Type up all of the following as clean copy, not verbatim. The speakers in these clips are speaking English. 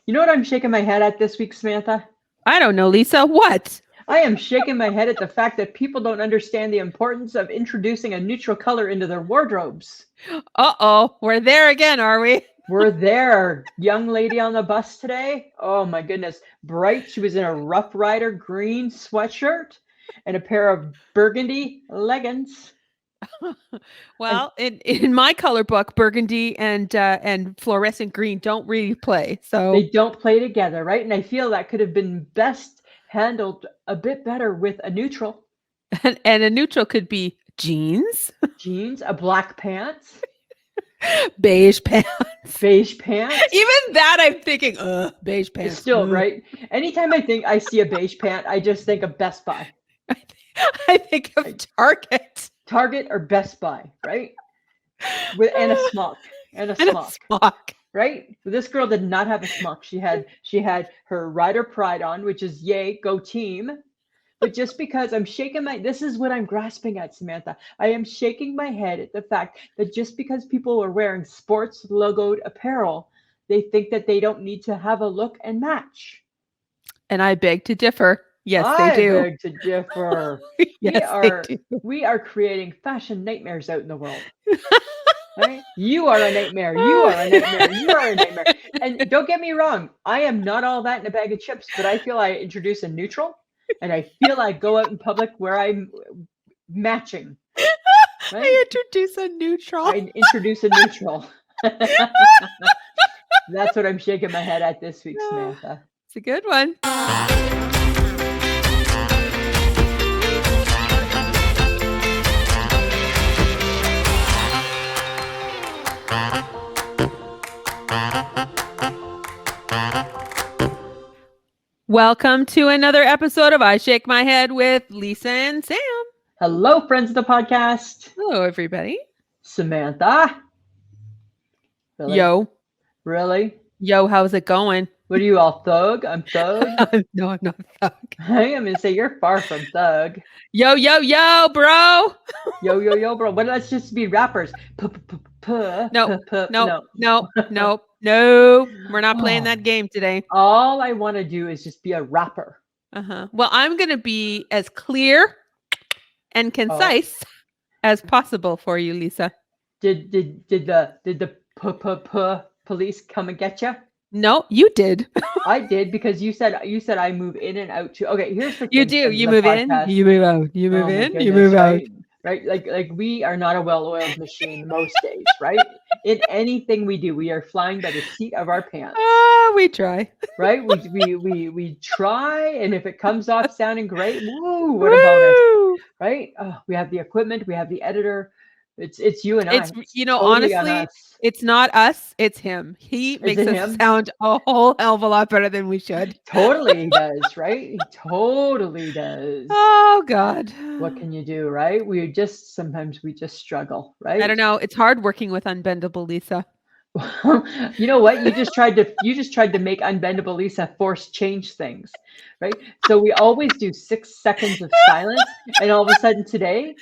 You know what I'm shaking my head at this week, Samantha? I don't know, Lisa. What? I am shaking my head at the fact that people don't understand the importance of introducing a neutral color into their wardrobes. Uh-oh. We're there again, are we? We're there. Young lady on the bus today. Oh my goodness. Bright. She was in a Rough Rider green sweatshirt and a pair of burgundy leggings. Well, in my color book, burgundy and fluorescent green don't really play. So They don't play together, right? And I feel that could have been best handled a bit better with a neutral. and a neutral could be jeans, Jeans, a black pants, beige pants. beige pants. Even that I'm thinking, beige pants. Still, right? Anytime I see a beige pant, I just think of Best Buy. I think of Target. Target or Best Buy, right? And a smock. And a smock. Right? This girl did not have a smock. She had her Rider Pride on, which is yay, go team. But just because this is what I'm grasping at, Samantha. I am shaking my head at the fact that just because people are wearing sports logoed apparel, they think that they don't need to have a look and match. And I beg to differ. Yes, I they do. beg to differ. Yes, we are creating fashion nightmares out in the world. Right? You are a nightmare. You are a nightmare. You are a nightmare. And don't get me wrong, I am not all that in a bag of chips, but I feel I introduce a neutral, and I feel I go out in public where I'm matching. Right? I introduce a neutral. That's what I'm shaking my head at this week, Samantha. It's a good one. Welcome to another episode of I Shake My Head with Lisa and Sam. Hello, friends of the podcast. Hello, everybody. Samantha. Really? Yo. Really? Yo, how's it going? What are you, all thug? I'm thug? No, I'm not thug. I am going to say you're far from thug. Yo, bro. Yo, bro. But let's just be rappers. No. We're not playing that game today. All I want to do is just be a rapper. Well, I'm going to be as clear and concise as possible for you, Lisa. Did the police come and get you? No, you did. I did, because you said I move in and out too. Okay, here's the thing. You do. You move in, you move out. You move in, you move out. Right? Like we are not a well-oiled machine most days, right? In anything we do, we are flying by the seat of our pants. We try. Right? We try, and if it comes off sounding great, woo, what a bonus. Right? We have the equipment, we have the editor. It's you and I. It's totally honestly, it's not us, it's him. He makes us sound a whole hell of a lot better than we should. Totally does, right? He totally does. Oh God. What can you do, right? Sometimes we just struggle, right? I don't know. It's hard working with Unbendable Lisa. You know what? You just tried to make Unbendable Lisa force change things, right? So we always do 6 seconds of silence, and all of a sudden today,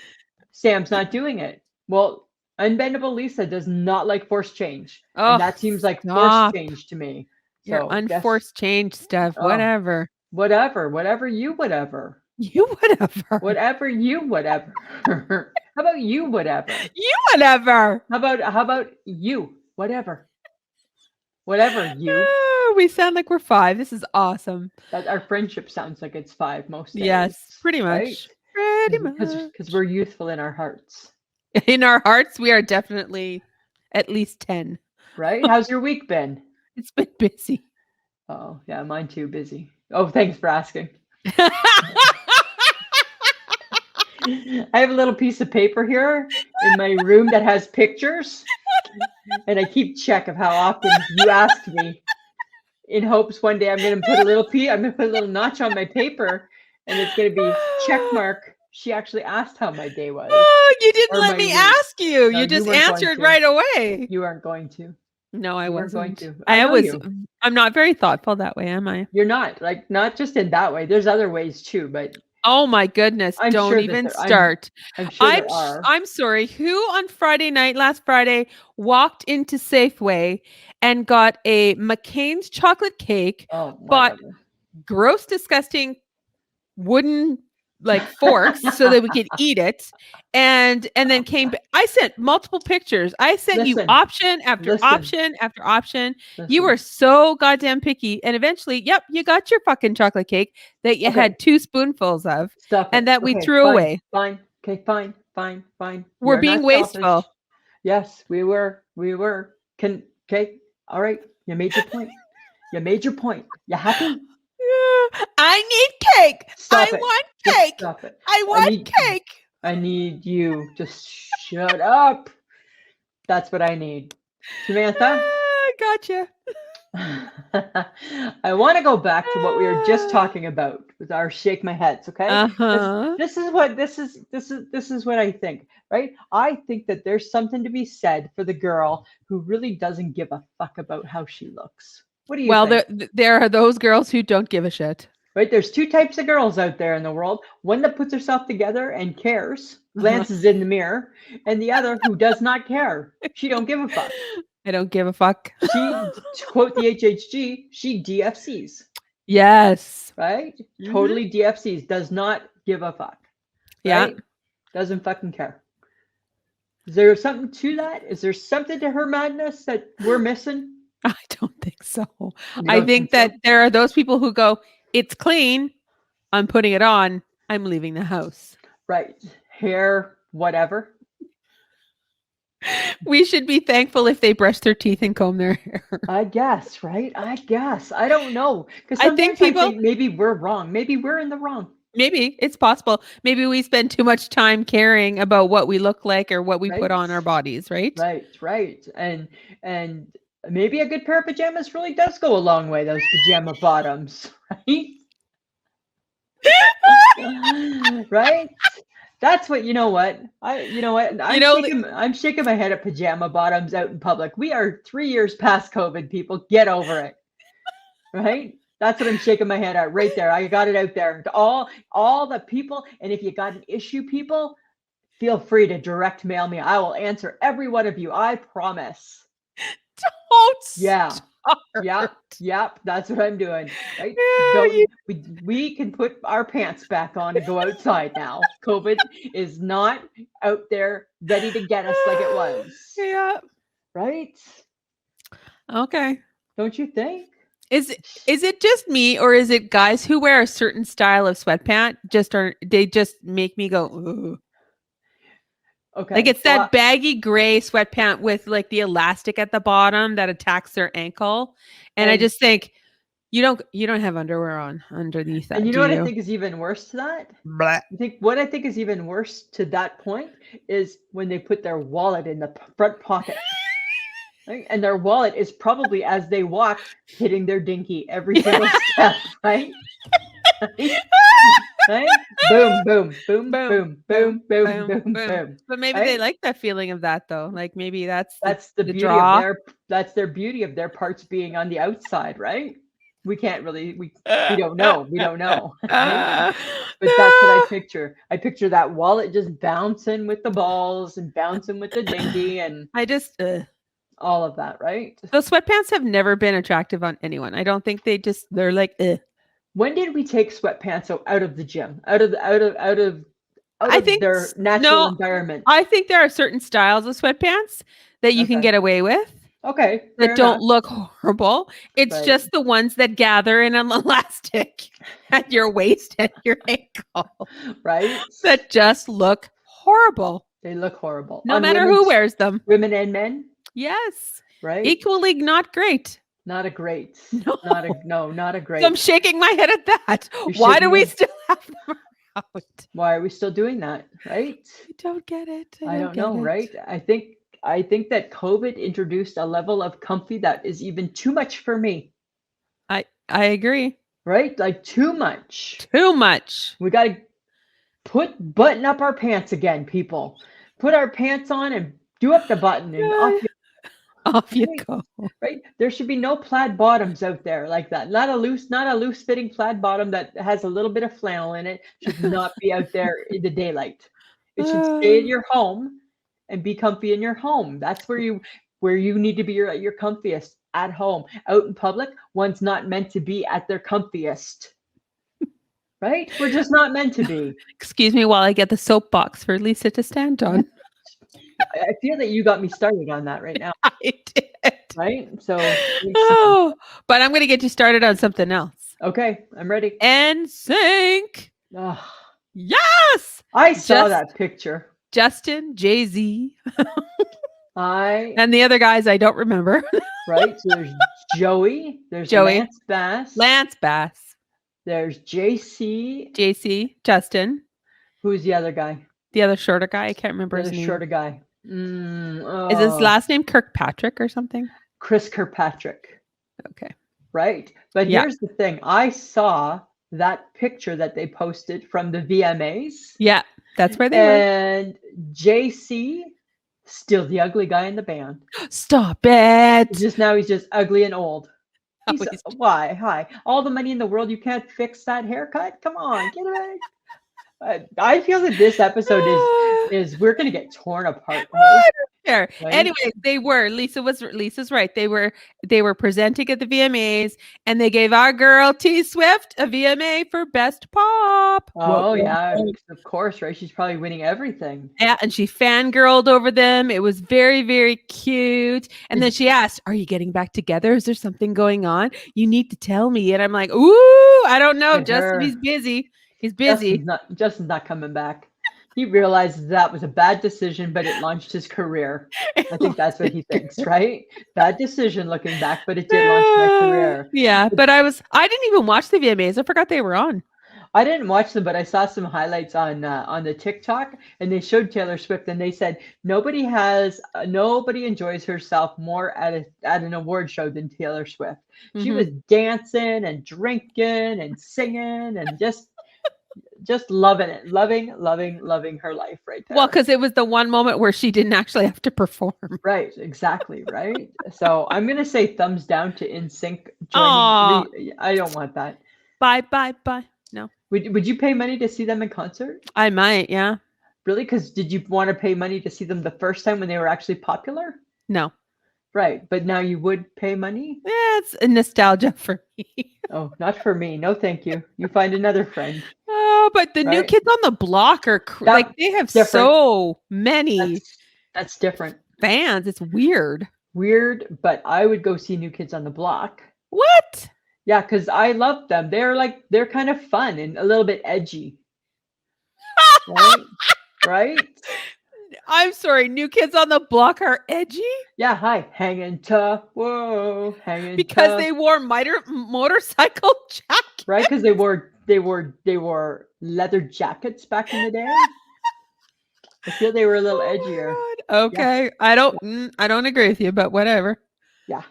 Sam's not doing it. Well, Unbendable Lisa does not like forced change. And that seems like forced change to me. Your unforced change stuff. Whatever. Whatever you whatever. You whatever. Whatever you whatever. How about you whatever? You whatever. How about you whatever? Whatever you. We sound like we're 5. This is awesome. Our friendship sounds like it's 5 most days. Yes, pretty much. Right? Pretty much. Because we're youthful in our hearts. In our hearts, we are definitely at least 10. Right? How's your week been? It's been busy. Oh, yeah, mine too, busy. Oh, thanks for asking. I have a little piece of paper here in my room that has pictures, and I keep check of how often you asked me, in hopes one day I'm going to put a little notch on my paper, and it's going to be check mark. She actually asked how my day was. Oh, you didn't let me ask you. You just answered right away. You aren't going to. No, I wasn't. Going to. I'm not very thoughtful that way, am I? You're not. Like, not just in that way. There's other ways too, but. Oh my goodness! Don't even start. I'm sure there are. I'm sorry. Who on last Friday walked into Safeway and got a McCain's chocolate cake, Oh my bought God. gross, disgusting wooden like forks so that we could eat it, and then came I sent multiple pictures. I sent you Listen, option after listen, option after option. You listen. were so goddamn picky, and eventually, yep, you got your fucking chocolate cake that you Okay, had 2 spoonfuls of stop and it. that we Okay, threw fine, away. fine. Okay, fine, fine, fine. We're You're being not selfish. wasteful. Yes, we were. We were. Okay, all right. You made your point. You made your point. You happy? I need cake. Stop I it. want Just cake. stop it. I I want need cake. I need you to shut up. That's what I need. Samantha, Gotcha. I want to go back to what we were just talking about with our shake my heads, okay? Uh-huh. This is what I think, right? I think that there's something to be said for the girl who really doesn't give a fuck about how she looks. What do you Well, think? there are those girls who don't give a shit. Right? There's two types of girls out there in the world. One that puts herself together and cares, Uh-huh. glances in the mirror, and the other who does not care. She don't give a fuck. I don't give a fuck. She, to quote the HHG, she DFCs. Yes. Right? Mhm. Totally DFCs. Does not give a fuck. Yeah. Right? Doesn't fucking care. Is there something to that? Is there something to her madness that we're missing? I don't think so. You I don't think so? that there are those people who go, it's clean. I'm putting it on. I'm leaving the house. Right. Hair, whatever. We should be thankful if they brush their teeth and comb their hair. I guess, right? I guess. I don't know. Because I think sometimes I people, think maybe we're wrong. Maybe we're in the wrong. maybe it's possible. Maybe we spend too much time caring about what we look like or what we put Right? on our bodies, right? Right. And maybe a good pair of pajamas really does go a long way, those pajama bottoms, right? Right? That's what, you know what? I'm shaking my head at pajama bottoms out in public. We are 3 years past COVID, people. Get over it. Right? That's what I'm shaking my head at right there. I got it out there. To all the people, and if you got an issue, people, feel free to direct mail me. I will answer every one of you. I promise. Don't Yeah. start. Yep. That's what I'm doing. Right? Yeah, We can put our pants back on and go outside now. COVID is not out there ready to get us like it was. Yeah. Right? Okay. Don't you think? Is it just me, or is it guys who wear a certain style of sweatpant they just make me go, ooh. Okay. Like it's that baggy gray sweatpant with like the elastic at the bottom that attacks their ankle. And I just think you don't have underwear on underneath that. And you know do what you? I think is even worse to that? Blah. What I think is even worse to that point is when they put their wallet in the front pocket. Right? And their wallet is probably, as they walk, hitting their dinky every single step, right? Right? Boom, boom, boom, boom, boom, boom, boom, boom. But maybe they like that feeling of that though. Like maybe that's the beauty draw. of their beauty of their parts being on the outside, right? We can't really we don't know. We don't know. Right? But that's what I picture. I picture that wallet just bouncing with the balls and bouncing with the dinky and I just all of that, right? Those sweatpants have never been attractive on anyone. I don't think they're like When did we take sweatpants out of the gym? Out of their natural environment? I think there are certain styles of sweatpants that you can get away with. Okay. That don't look horrible. It's just the ones that gather in an elastic at your waist and your ankle. Right? That just look horrible. They look horrible. No matter who wears them. Women and men? Yes. Right? Equally not great. Not a great. No. Not a great. So I'm shaking my head at that. Why do we still have them around? Why are we still doing that? Right? I don't get it. I don't know, right? I think that COVID introduced a level of comfy that is even too much for me. I agree. Right? Like too much. Too much. We got to button up our pants again, people. Put our pants on and do up the button and off you go. Right? There should be no plaid bottoms out there like that. Not a loose fitting plaid bottom that has a little bit of flannel in it should not be out there in the daylight. It should stay in your home and be comfy in your home. That's where you need to be at your comfiest. at home. Out in public, one's not meant to be at their comfiest. Right? We're just not meant to be. Excuse me while I get the soapbox for Lisa to stand on. I feel that you got me started on that right now. I did. Right? So, but I'm going to get you started on something else. Okay, I'm ready. NSYNC. Oh, yes! I saw that picture. Justin, Jay-Z. And the other guys I don't remember. Right? So there's Joey. There's Lance Bass. There's JC, Justin. Who's the other guy? The other shorter guy. I can't remember his name. Shorter guy. Is his last name Kirkpatrick or something? Chris Kirkpatrick. Okay. Right? But here's the thing. I saw that picture that they posted from the VMAs. Yeah, that's where they were. And JC, still the ugly guy in the band. Stop it. He's just ugly and old. Why? Hi. All the money in the world, you can't fix that haircut? Come on, get it. I feel that this episode is we're gonna get torn apart. Right? Anyway, Lisa's right. They were presenting at the VMAs, and they gave our girl T Swift a VMA for Best Pop. Oh yeah, of course, right? She's probably winning everything. Yeah, and she fangirled over them. It was very, very cute. And then she asked, "Are you getting back together? Is there something going on? You need to tell me." And I'm like, "Ooh, I don't know. Justin, he's busy. He's busy. Justin's not coming back. He realized that was a bad decision, but it launched his career. I think that's what he thinks, right? Bad decision looking back, but it did launch my career. Yeah, but I didn't even watch the VMAs. I forgot they were on. I didn't watch them, but I saw some highlights on the TikTok, and they showed Taylor Swift, and they said nobody enjoys herself more at an award show than Taylor Swift. Mm-hmm. She was dancing and drinking and singing and just loving it, loving her life right there. Well, because it was the one moment where she didn't actually have to perform. Right, exactly, right? So I'm going to say thumbs down to NSYNC joining. I don't want that. Bye. No. Would you pay money to see them in concert? I might, yeah. Really? Because did you want to pay money to see them the first time when they were actually popular? No. Right, but now you would pay money? Yeah, it's a nostalgia for me. Oh, not for me. No, thank you. You find another friend. Oh, but the New Kids on the Block are they have different. So many. That's different. Fans. It's weird. Weird, but I would go see New Kids on the Block. What? Yeah, because I love them. They're kind of fun and a little bit edgy. Right? I'm sorry, New Kids on the Block are edgy? Yeah, hi. Hanging tough. Whoa, hanging because tough. They wore motorcycle jackets. Right, because they wore leather jackets back in the day. I feel they were a little edgier. Okay. Yeah. I don't agree with you, but whatever. Yeah.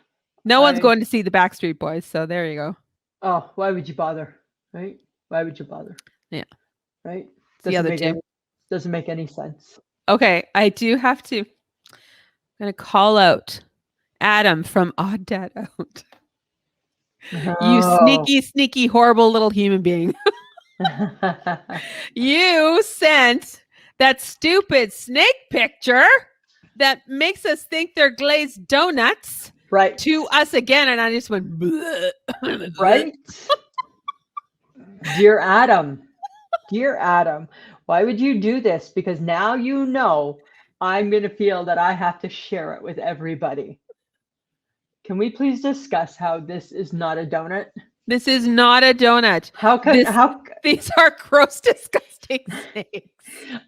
No one's going to see the Backstreet Boys, so there you go. Oh, why would you bother? Right? Why would you bother? Yeah. Right? Doesn't make any sense. Okay, I do have to. I'm going to call out Adam from Odd Dad Out. Oh. You sneaky, horrible little human being. You sent that stupid snake picture that makes us think they're glazed donuts to us again. And I just went, bleh. Right? Dear Adam, why would you do this? Because now you know I'm going to feel that I have to share it with everybody. Can we please discuss how this is not a donut? This is not a donut. These are gross, disgusting snakes.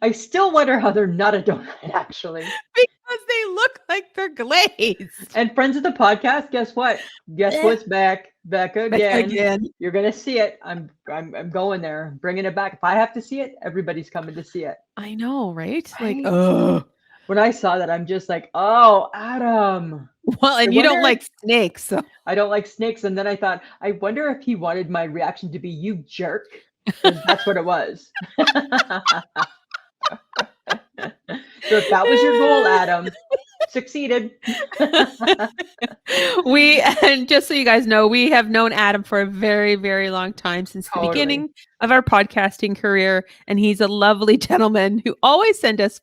I still wonder how they're not a donut, actually. Because they look like they're glazed. And friends of the podcast, guess what? Guess what's back again. You're gonna see it. I'm going there, bringing it back. If I have to see it, everybody's coming to see it. I know, right? Like, when I saw that, I'm just like, oh, Adam. Well, and you don't like snakes. So. I don't like snakes. And then I thought, I wonder if he wanted my reaction to be, you jerk. That's what it was. So if that was your goal, Adam, Succeeded. And just so you guys know, we have known Adam for a very, very long time, since the beginning of our podcasting career. And he's a lovely gentleman who always sends us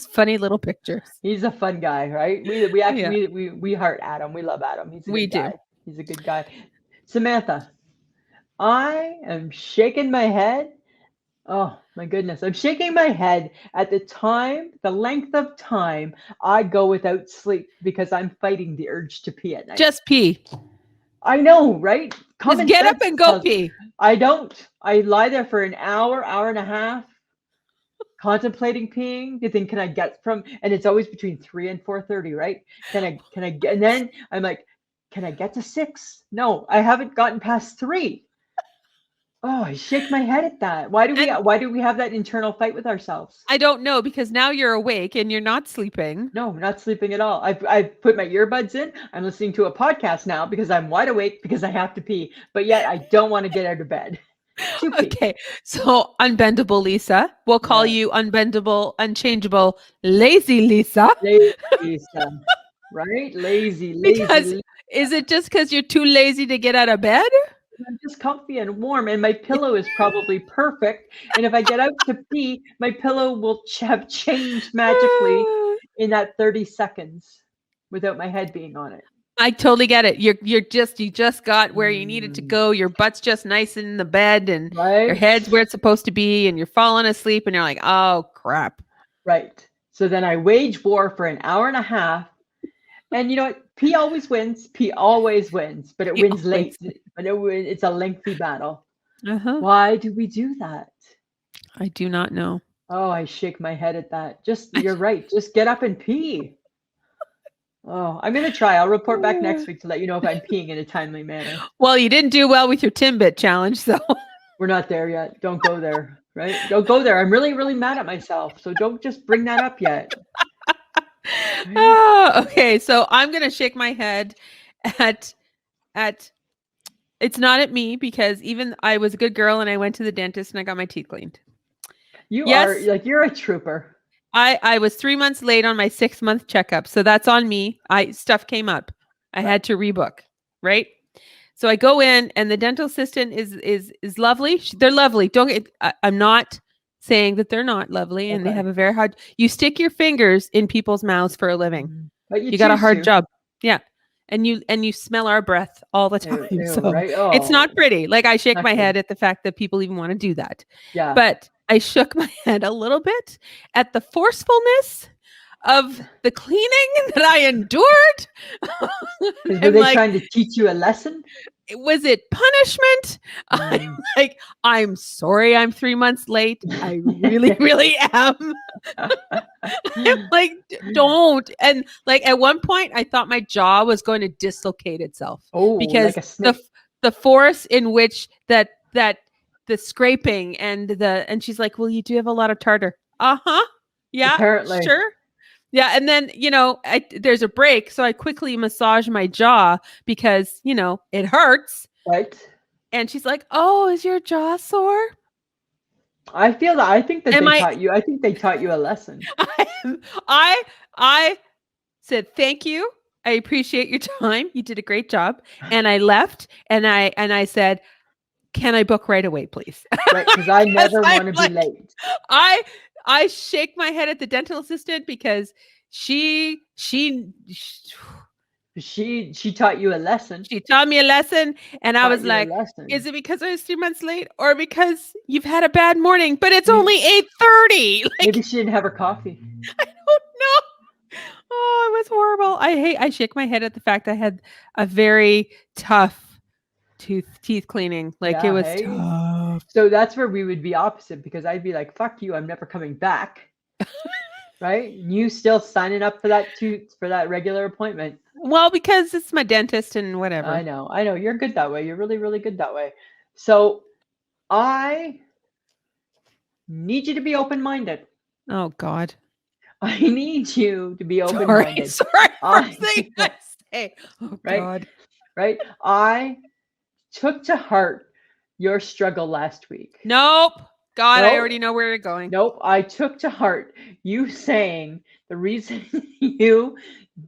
funny little pictures. He's a fun guy, right? We actually, we heart Adam. We love Adam. He's a good guy. He's a good guy. Samantha, I am shaking my head. Oh my goodness. I'm shaking my head at the length of time I go without sleep because I'm fighting the urge to pee at night. Just pee. I know, right? Just get up and go pee. I don't. I lie there for an hour, hour and a half, contemplating peeing. You think, can I get and it's always between 3 and 4:30, right? Can I get, and then I'm like, can I get to 6? No, I haven't gotten past 3. Oh, I shake my head at that. Why do we have that internal fight with ourselves? I don't know, because now you're awake and you're not sleeping. No, I'm not sleeping at all. I've put my earbuds in. I'm listening to a podcast now because I'm wide awake because I have to pee. But yet I don't want to get out of bed. Okay, so unbendable Lisa. We'll call you unbendable, unchangeable, lazy Lisa. Lazy Lisa, right? Lazy. Because is it just because you're too lazy to get out of bed? I'm just comfy and warm, and my pillow is probably perfect. And if I get out to pee, my pillow will have changed magically in that 30 seconds without my head being on it. I totally get it. You just got where you needed to go. Your butt's just nice in the bed, and your head's where it's supposed to be, and you're falling asleep, and you're like, oh crap. Right. So then I wage war for an hour and a half. And you know what? Pee always wins. Pee always wins, but it wins late. But it's a lengthy battle. Why do we do that? I do not know. Oh, I shake my head at that. You're right. Just get up and pee. Oh, I'm going to try. I'll report back next week to let you know if I'm peeing in a timely manner. Well, you didn't do well with your Timbit challenge, so. We're not there yet. Don't go there, right? Don't go there. I'm really, really mad at myself. So don't just bring that up yet. Oh, okay. So I'm going to shake my head at, it's not at me, because even I was a good girl and I went to the dentist and I got my teeth cleaned. You're a trooper. I was 3 months late on my 6-month checkup. So that's on me. Stuff came up. I had to rebook. Right. So I go in, and the dental assistant is lovely. They're lovely. I'm not saying that they're not lovely, and they have a very hard. You stick your fingers in people's mouths for a living. But you got a hard job. Yeah. And you smell our breath all the time. It's not pretty. Like, I shake my head at the fact that people even want to do that. Yeah. But I shook my head a little bit at the forcefulness of the cleaning that I endured. Were they trying to teach you a lesson? Was it punishment? I'm sorry I'm 3 months late. I really, really am. I'm like, don't. And like, at one point I thought my jaw was going to dislocate itself. Oh, because like the force in which that the scraping and she's like, well, you do have a lot of tartar. Yeah, apparently. Sure. Yeah. And then, there's a break. So I quickly massage my jaw because, it hurts. Right. And she's like, oh, is your jaw sore? I think they taught you a lesson. I said, thank you. I appreciate your time. You did a great job. And I left, and I said, can I book right away, please? Right. Because I never want to be late. I shake my head at the dental assistant because she taught you a lesson. She taught me a lesson, and I was like, is it because I was 3 months late, or because you've had a bad morning? But it's only 8:30. Maybe she didn't have her coffee. I don't know. Oh, it was horrible. I shake my head at the fact I had a very tough teeth cleaning. It was tough. So that's where we would be opposite, because I'd be like, fuck you, I'm never coming back. Right? You still signing up for that regular appointment. Well, because it's my dentist and whatever. I know. You're good that way. You're really, really good that way. So I need you to be open-minded. Oh God. I need you to be open-minded. Sorry. First thing I say. Oh God. Right? I took to heart your struggle last week. Nope. God, No, I already know where you're going. nope. I took to heart you saying the reason you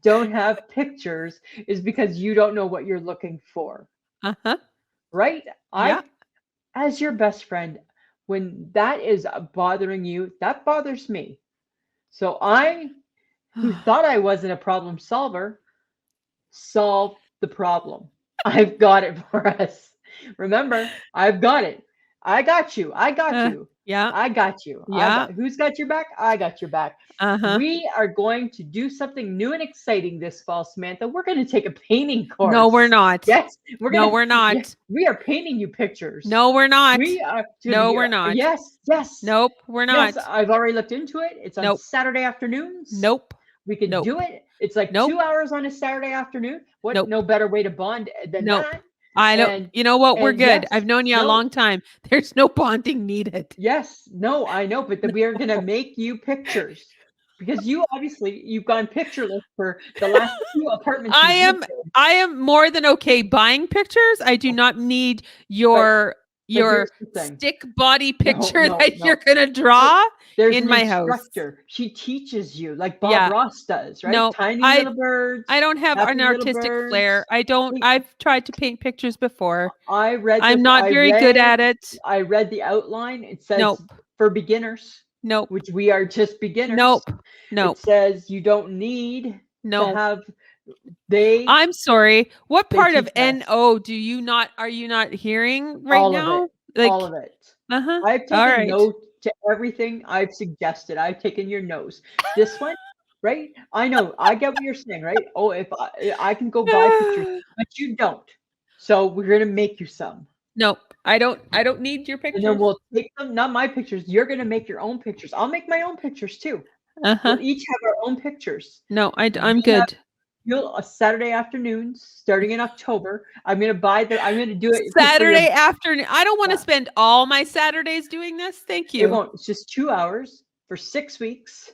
don't have pictures is because you don't know what you're looking for. Uh-huh. Right? Yeah. As your best friend, when that is bothering you, that bothers me. So I, who thought I wasn't a problem solver, solve the problem. I've got it for us. Remember, I've got it. I got you. I got you. Yeah. I got you. Yeah. Who's got your back? I got your back. Uh-huh. We are going to do something new and exciting this fall, Samantha. We're going to take a painting course. No, we're not. Yes, we're going to. No, we're not. Yeah, we are painting you pictures. No, we're not. We are. No, we're not. Yes, yes. Nope, we're not. Yes, I've already looked into it. It's on Nope. Saturday afternoons. Nope. We can Nope. do it. It's like Nope. 2 hours on a Saturday afternoon. What? Nope. No better way to bond than Nope. that. I know. And, you know what? We're and good. yes, I've known you a no, long time. There's no bonding needed. Yes, no, I know, but we are going to make you pictures because you obviously you've gone pictureless for the last 2 apartments. I am more than okay buying pictures. I do not need your stick body picture that you're gonna draw in my house. She teaches you like Bob Ross does, right? No, Tiny little birds. I don't have an artistic flair. I don't. I've tried to paint pictures before. I'm not very good at it. I read the outline. It says nope. for beginners. Nope. Which we are just beginners. Nope. Nope. It says you don't need to have. I'm sorry. What part of NO do you not? Are you not hearing right all now? Of it. Like, all of it. Uh-huh. I've taken note to everything I've suggested. I've taken your nose. This one, right? I know. I get what you're saying, right? Oh, if I can go buy pictures, but you don't. So we're gonna make you some. Nope. I don't need your pictures. And then we'll take them, not my pictures. You're gonna make your own pictures. I'll make my own pictures too. We'll each have our own pictures. No, I'm good. Saturday afternoons starting in October. I'm gonna do it Saturday afternoon. I don't want to spend all my Saturdays doing this. Thank you. It won't. It's just 2 hours for 6 weeks.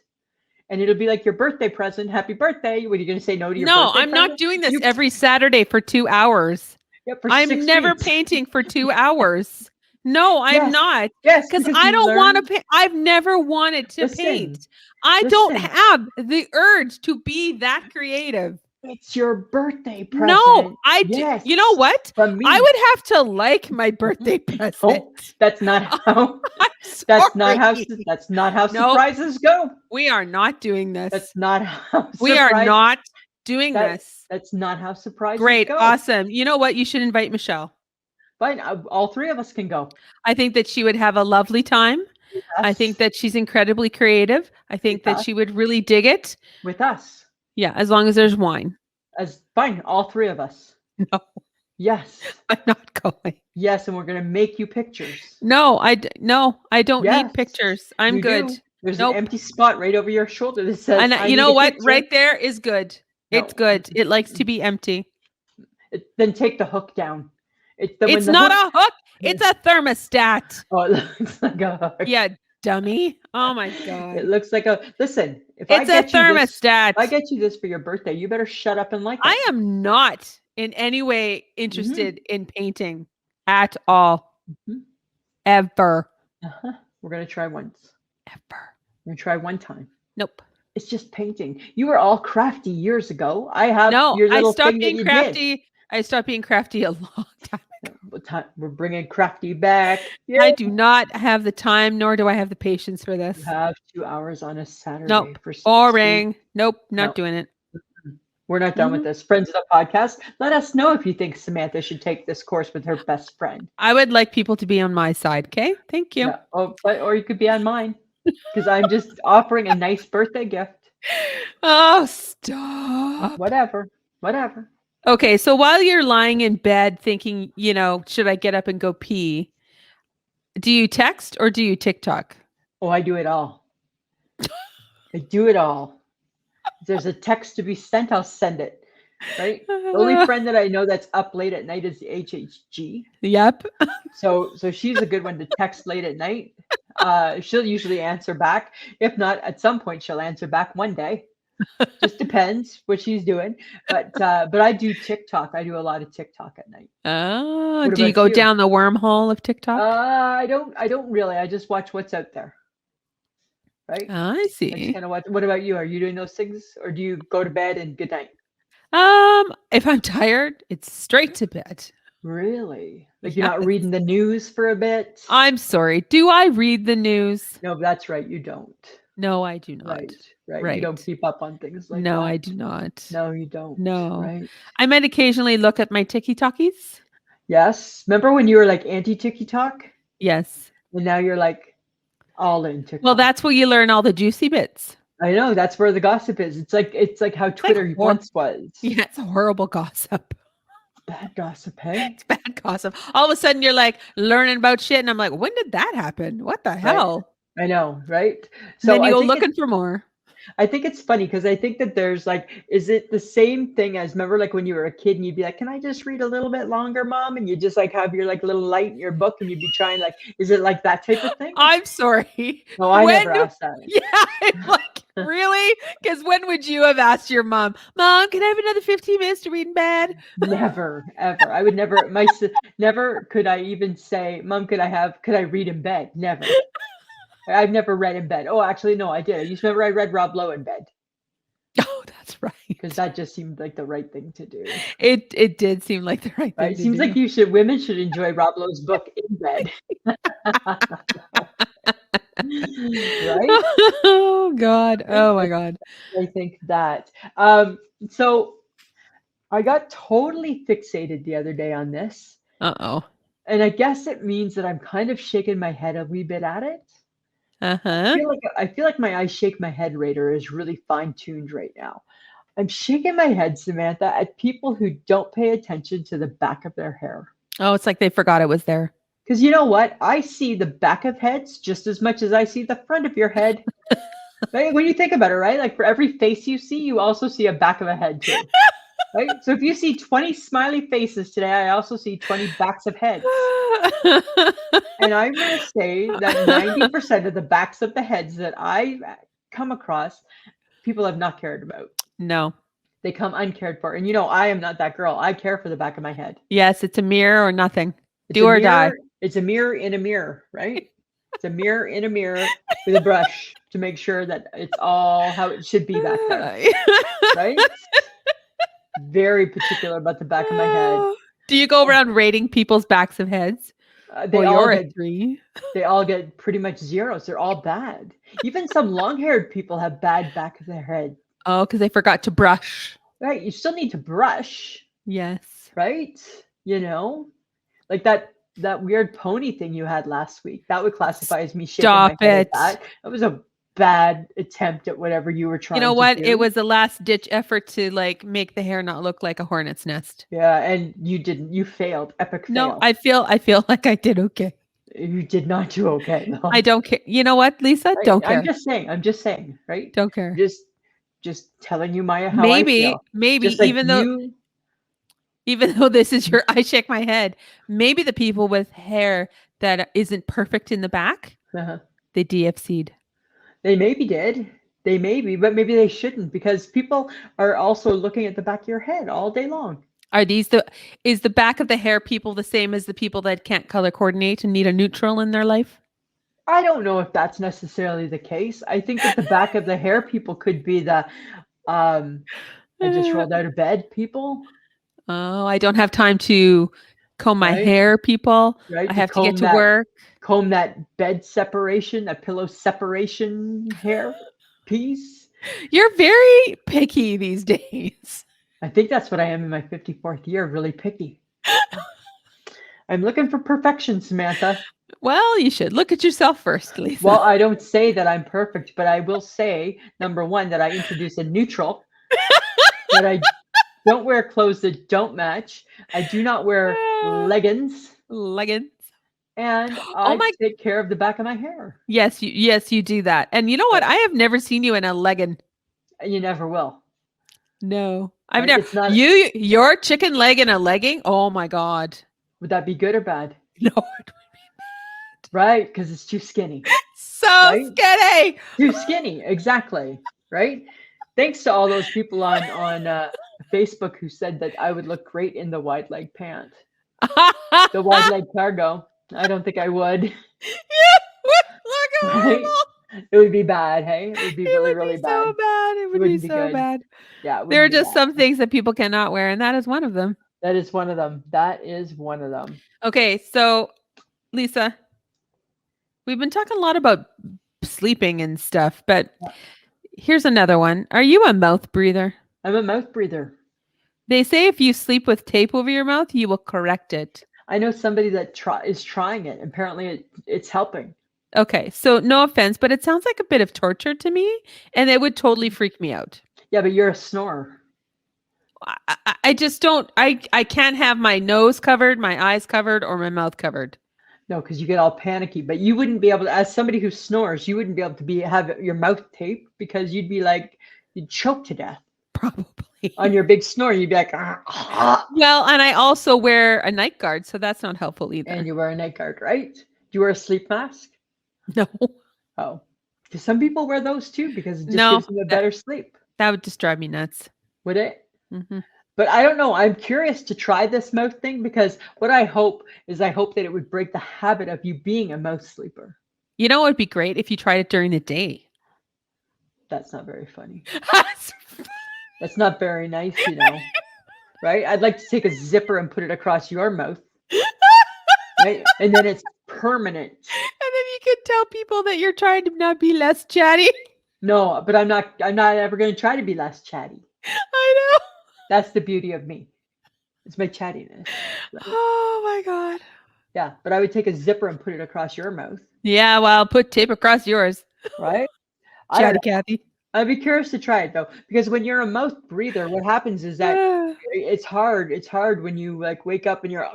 And it'll be like your birthday present. Happy birthday. What are you gonna say no to your birthday present? No, I'm not doing this every Saturday for 2 hours. Yeah, I'm never painting for 2 hours. No, I'm not. Yes, because I don't want to paint. I've never wanted to paint. I don't have the urge to be that creative. It's your birthday present. No, I do. Yes. You know what? I would have to like my birthday present. Oh, that's not how. That's not how surprises go. We are not doing this. That's not how. We are not doing this. That's not how surprises go. Great, awesome. You know what? You should invite Michelle. Fine, all 3 of us can go. I think that she would have a lovely time. Yes. I think that she's incredibly creative. I think that she would really dig it. With us. Yeah, as long as there's wine. Fine, all 3 of us. No. Yes. I'm not going. Yes, and we're going to make you pictures. No, I don't need pictures. I'm good. There's an empty spot right over your shoulder that says, and you know what? Right there is good. No. It's good. It likes to be empty. Then take the hook down. It's not a hook. It's a thermostat. Oh, it looks like a hook. Yeah, dummy. Oh my God. It looks like listen, if a thermostat. If I get you this for your birthday, you better shut up and like it. I am not in any way interested in painting at all. Ever. We're going to try once. Ever. We're going to try one time. Nope. It's just painting. You were all crafty years ago. I stopped being crafty. I stopped being crafty a long time ago. We're bringing crafty back. Yeah. I do not have the time, nor do I have the patience for this. You have 2 hours on a Saturday. Nope. Boring. Nope. Not doing it. We're not done with this. Friends of the podcast, let us know if you think Samantha should take this course with her best friend. I would like people to be on my side. Okay. Thank you. Yeah. Or you could be on mine because I'm just offering a nice birthday gift. Oh, stop. Whatever. Okay, so while you're lying in bed thinking, should I get up and go pee? Do you text or do you TikTok? Oh, I do it all. I do it all. If there's a text to be sent, I'll send it. Right? The only friend that I know that's up late at night is the HHG. Yep. So she's a good one to text late at night. She'll usually answer back. If not, at some point she'll answer back one day. Just depends what she's doing. But I do TikTok. I do a lot of TikTok at night. Oh, What do you about go you? down the wormhole of TikTok? I don't really. I just watch what's out there. Right? I I just see. kind of watch. What about you? Are you doing those things, or do you go to bed and good night? If I'm tired, it's straight to bed. Really? Like you're Yes. not reading the news for a bit? I'm sorry. Do I read the news? No, that's right. You don't. No, I do not. Right. You Right. don't keep up on things like No, that. I do not. No, you don't. No. Right. I might occasionally look at my TikTokies. Yes. Remember when you were like anti TikTok, Yes. and now you're like all in TikTok? Well, that's where you learn all the juicy bits. I know that's where the gossip is. It's like how Twitter once was. Yeah, it's horrible gossip. Bad gossip, hey? It's bad gossip. All of a sudden, you're like learning about shit, and I'm like, when did that happen? What the hell? I know, right? And then you go looking for more. I think it's funny because I think that there's like, is it the same thing as, remember like when you were a kid and you'd be like, can I just read a little bit longer, Mom? And you just like have your like little light in your book and you'd be trying like, is it like that type of thing? I'm sorry. No, I never asked that. Yeah, I'm like, really? Because when would you have asked your mom, Mom, can I have another 15 minutes to read in bed? Never, ever. I would never, never could I even say, Mom, could I read in bed? Never. I've never read in bed. Oh, actually, no, I did. I remember I read Rob Lowe in bed. Oh, that's right. Because that just seemed like the right thing to do. It did seem like the right thing. It seems like women should enjoy Rob Lowe's book in bed. Right? Oh God. Oh my God. I think that. So I got totally fixated the other day on this. Uh-oh. And I guess it means that I'm kind of shaking my head a wee bit at it. Uh-huh. I feel like my I shake my head radar is really fine-tuned right now. I'm shaking my head, Samantha, at people who don't pay attention to the back of their hair. Oh, it's like they forgot it was there. Because you know what? I see the back of heads just as much as I see the front of your head. Right? When you think about it, right? Like for every face you see, you also see a back of a head too. Right? So if you see 20 smiley faces today, I also see 20 backs of heads. And I'm going to say that 90% of the backs of the heads that I come across, people have not cared about. No. They come uncared for. And you know, I am not that girl. I care for the back of my head. Yes, it's a mirror or nothing. Do or die. It's a mirror in a mirror, right? It's a mirror in a mirror with a brush to make sure that it's all how it should be back there. Right? Very particular about the back of my head. Do you go around rating people's backs of heads? They all get 3. They all get pretty much zeros. They're all bad. Even some long-haired people have bad back of their head. Oh, because they forgot to brush. Right. You still need to brush. Yes. Right? You know? Like that weird pony thing you had last week. That would classify as me shaking my head at that. That was a bad attempt at whatever you were trying to do. You know what? It was a last ditch effort to like make the hair not look like a hornet's nest. Yeah, and you didn't. You failed. Epic fail. No, I feel like I did okay. You did not do okay. No. I don't care. You know what, Lisa? Right? Don't care. I'm just saying, right? Don't care. Just telling you how I feel. Maybe like even though this is your I shake my head, maybe the people with hair that isn't perfect in the back, they DFC'd. They maybe did. They maybe, but maybe they shouldn't because people are also looking at the back of your head all day long. Is the back of the hair people the same as the people that can't color coordinate and need a neutral in their life? I don't know if that's necessarily the case. I think that the back of the hair people could be the I just rolled out of bed people. Oh, I don't have time to comb my hair people. Right? I have to get to work. Comb that bed separation, that pillow separation hair piece. You're very picky these days. I think that's what I am in my 54th year, really picky. I'm looking for perfection, Samantha. Well, you should look at yourself first, Lisa. Well, I don't say that I'm perfect, but I will say, number one, that I introduce a neutral, that I don't wear clothes that don't match. I do not wear leggings. And I take care of the back of my hair. Yes, you do that. And you know what? I have never seen you in a legging. You never will. No, I've never. Your chicken leg in a legging? Oh my God. Would that be good or bad? No, it would be bad. Right, because it's too skinny. Skinny. Too skinny, exactly. Right. Thanks to all those people on Facebook who said that I would look great in the wide leg pant, the wide leg cargo. I don't think I would. Look Right? horrible. It would be bad. Hey, it would be really, really bad. So bad. It would be wouldn't be so good. bad. Yeah, it There wouldn't are be just bad. some things that people cannot wear, and that is one of them. That is one of them. That is one of them. Okay, so Lisa, we've been talking a lot about sleeping and stuff, but here's another one. Are you a mouth breather? I'm a mouth breather. They say if you sleep with tape over your mouth, you will correct it. I know somebody that is trying it. Apparently, it's helping. Okay, so no offense, but it sounds like a bit of torture to me, and it would totally freak me out. Yeah, but you're a snorer. I just don't. I can't have my nose covered, my eyes covered, or my mouth covered. No, because you get all panicky. But you wouldn't be able to, as somebody who snores, you wouldn't be able to have your mouth taped because you'd be like, you'd choke to death. Probably. On your big snore, you'd be like, ah. Well, and I also wear a night guard, so that's not helpful either. And you wear a night guard, right? Do you wear a sleep mask? No. Oh, because some people wear those too because it just gives them a better sleep. That would just drive me nuts. Would it? Mm-hmm. But I don't know. I'm curious to try this mouth thing because what I hope that it would break the habit of you being a mouth sleeper. You know, it would be great if you tried it during the day. That's not very funny. That's not very nice, you know. Right? I'd like to take a zipper and put it across your mouth. Right? And then it's permanent. And then you could tell people that you're trying to not be less chatty. No, but I'm not ever going to try to be less chatty. I know. That's the beauty of me. It's my chattiness. Right? Oh my God. Yeah, but I would take a zipper and put it across your mouth. Yeah, well, put tape across yours. Right? Chatty Cathy. I'd be curious to try it though, because when you're a mouth breather, what happens is that it's hard. It's hard when you like wake up and you're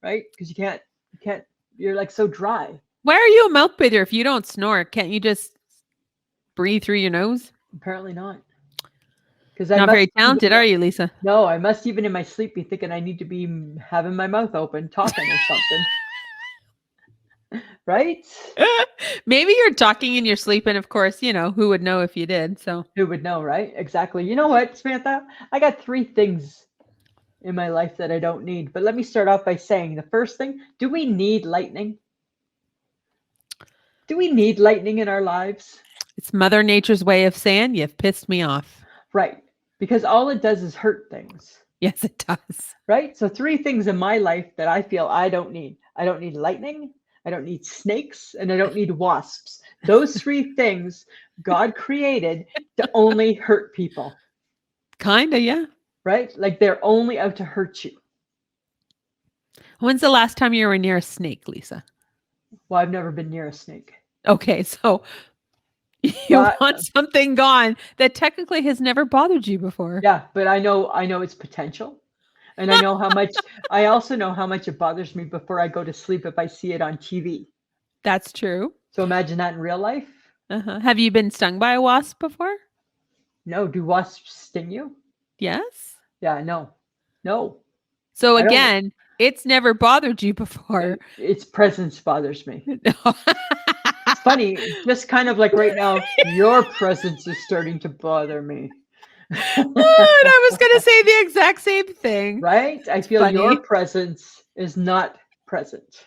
right because you can't. You're like so dry. Why are you a mouth breather if you don't snore? Can't you just breathe through your nose? Apparently not. Because I'm not very talented, are you, Lisa? No, I must even in my sleep be thinking I need to be having my mouth open, talking or something. Right? Maybe you're talking in your sleep, and of course, you know, who would know if you did? So who would know, right? Exactly. You know what, Samantha? I got 3 things in my life that I don't need. But let me start off by saying the first thing, do we need lightning? Do we need lightning in our lives? It's Mother Nature's way of saying you've pissed me off. Right. Because all it does is hurt things. Yes, it does. Right? So 3 things in my life that I feel I don't need. I don't need lightning, I don't need snakes, and I don't need wasps. Those 3 things God created to only hurt people. Kinda, yeah. Right? Like they're only out to hurt you. When's the last time you were near a snake, Lisa? Well, I've never been near a snake. Okay, so you want something gone that technically has never bothered you before. Yeah, but I know its potential. And I know how much, I also know how much it bothers me before I go to sleep if I see it on TV. That's true. So imagine that in real life. Have you been stung by a wasp before? No. Do wasps sting you? Yes. Yeah, no. So again, it's never bothered you before. Its presence bothers me. It's funny, just kind of like right now, your presence is starting to bother me. And I was going to say the exact same thing. Right? I feel your presence is not present.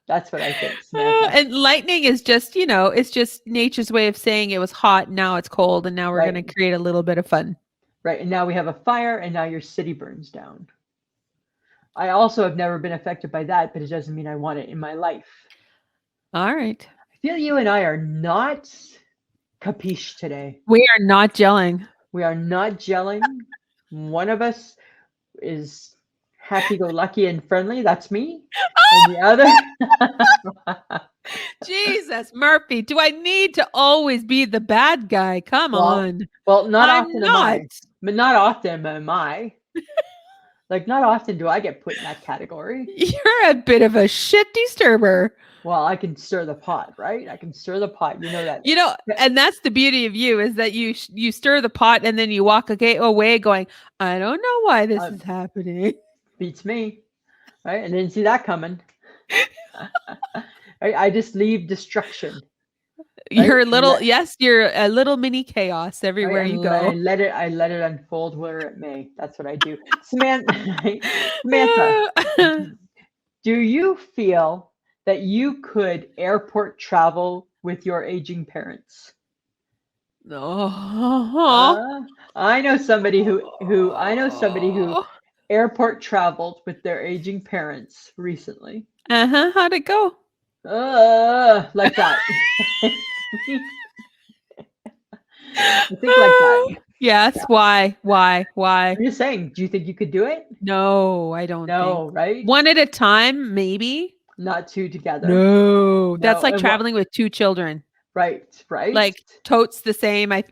That's what I think. And lightning is just, you know, it's just nature's way of saying it was hot, now it's cold, and now we're going to create a little bit of fun. Right. And now we have a fire, and now your city burns down. I also have never been affected by that, but it doesn't mean I want it in my life. All right. I feel you and I are not capiche today. We are not gelling. We are not gelling. One of us is happy-go-lucky and friendly. That's me. And the other... Jesus, Murphy, do I need to always be the bad guy? Come on. Well, not often am I. But not often am I. Like, not often do I get put in that category. You're a bit of a shit disturber. Well, I can stir the pot, right? I can stir the pot. You know that. You know, and that's the beauty of you is that you stir the pot and then you walk away going, I don't know why this is happening. Beats me, right? I didn't see that coming. Right? I just leave destruction. You're a little, yes, you're a little mini chaos everywhere right? you And go. I let it unfold where it may. That's what I do. Samantha, do you feel that you could airport travel with your aging parents? Oh. I know somebody who airport traveled with their aging parents recently. How'd it go? Like that. I think like that. Yes. Yeah. Why? I'm just saying, do you think you could do it? No, I don't think. No, right? One at a time, maybe. Not two together. No, that's No. like And traveling with 2 children. right, right? Like totes the same. I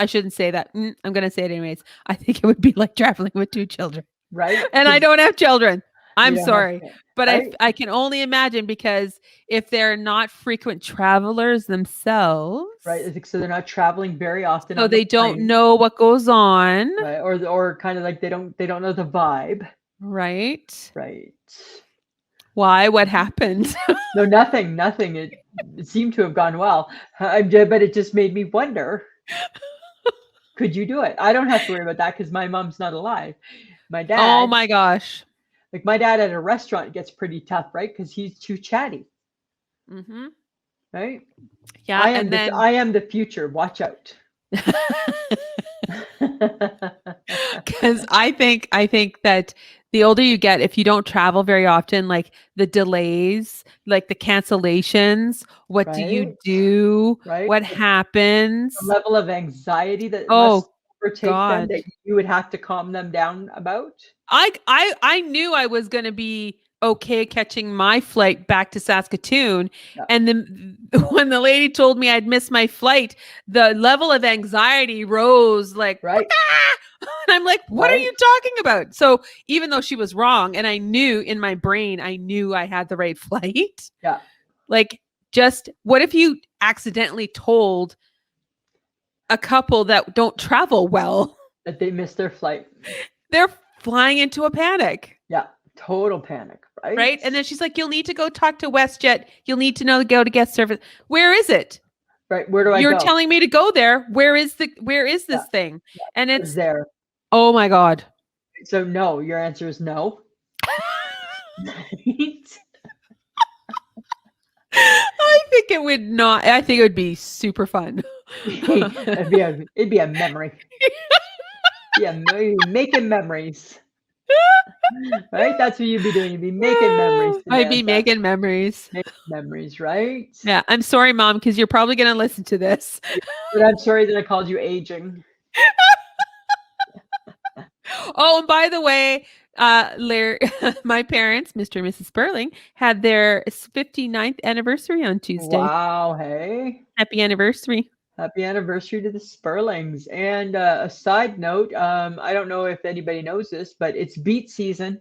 shouldn't say that. I'm gonna say it anyways. I think it would be like traveling with 2 children. Right? And I don't have children. You I'm don't have sorry. to, But right? I can only imagine because if they're not frequent travelers themselves, Right. So they're not traveling very often so on the they don't plane. know what goes on, Right. Or kind of like they don't know the vibe. right? Right. Why? What happened? No, nothing. It seemed to have gone well. But it just made me wonder, could you do it? I don't have to worry about that because my mom's not alive. My Oh dad, my gosh. like my dad at a restaurant gets pretty tough, right? Because he's too chatty, Mm-hmm. right? Yeah, and then I am the future. Watch out. because I think that the older you get, if you don't travel very often, like the delays, like the cancellations, what do you Right? do? Right? What happens? The level of anxiety that must Oh overtake them God. that you would have to calm them down about. I knew I was going to be okay catching my flight back to Saskatoon, Yeah. and then when the lady told me I'd miss my flight, the level of anxiety rose like Right. and I'm like, what are Right. you talking about? So even though she was wrong, and I knew in my brain I knew I had the right flight. Yeah. Like, just what if you accidentally told a couple that don't travel well That they missed their flight. they're flying into a panic. Yeah. Total panic. Right. Right. And then she's like, you'll need to go talk to WestJet. You'll need to go to guest service. Where is it? Right. Where do I You're go? telling me to go there. Where is this Yeah. thing? Yeah. And It's it's there. oh my God. So no, your answer is no. I think it would not. I think it would be super fun. it'd be a memory. Yeah, making memories. Right? That's what you'd be doing. You'd be making memories. I'd be making memories. Making memories, right? Yeah. I'm sorry, Mom, because you're probably going to listen to this. But I'm sorry that I called you aging. Oh, and by the way, Larry, my parents, Mr. and Mrs. Sperling, had their 59th anniversary on Tuesday. Wow, hey. Happy anniversary. Happy anniversary to the Sperlings. And a side note, I don't know if anybody knows this, but it's beet season.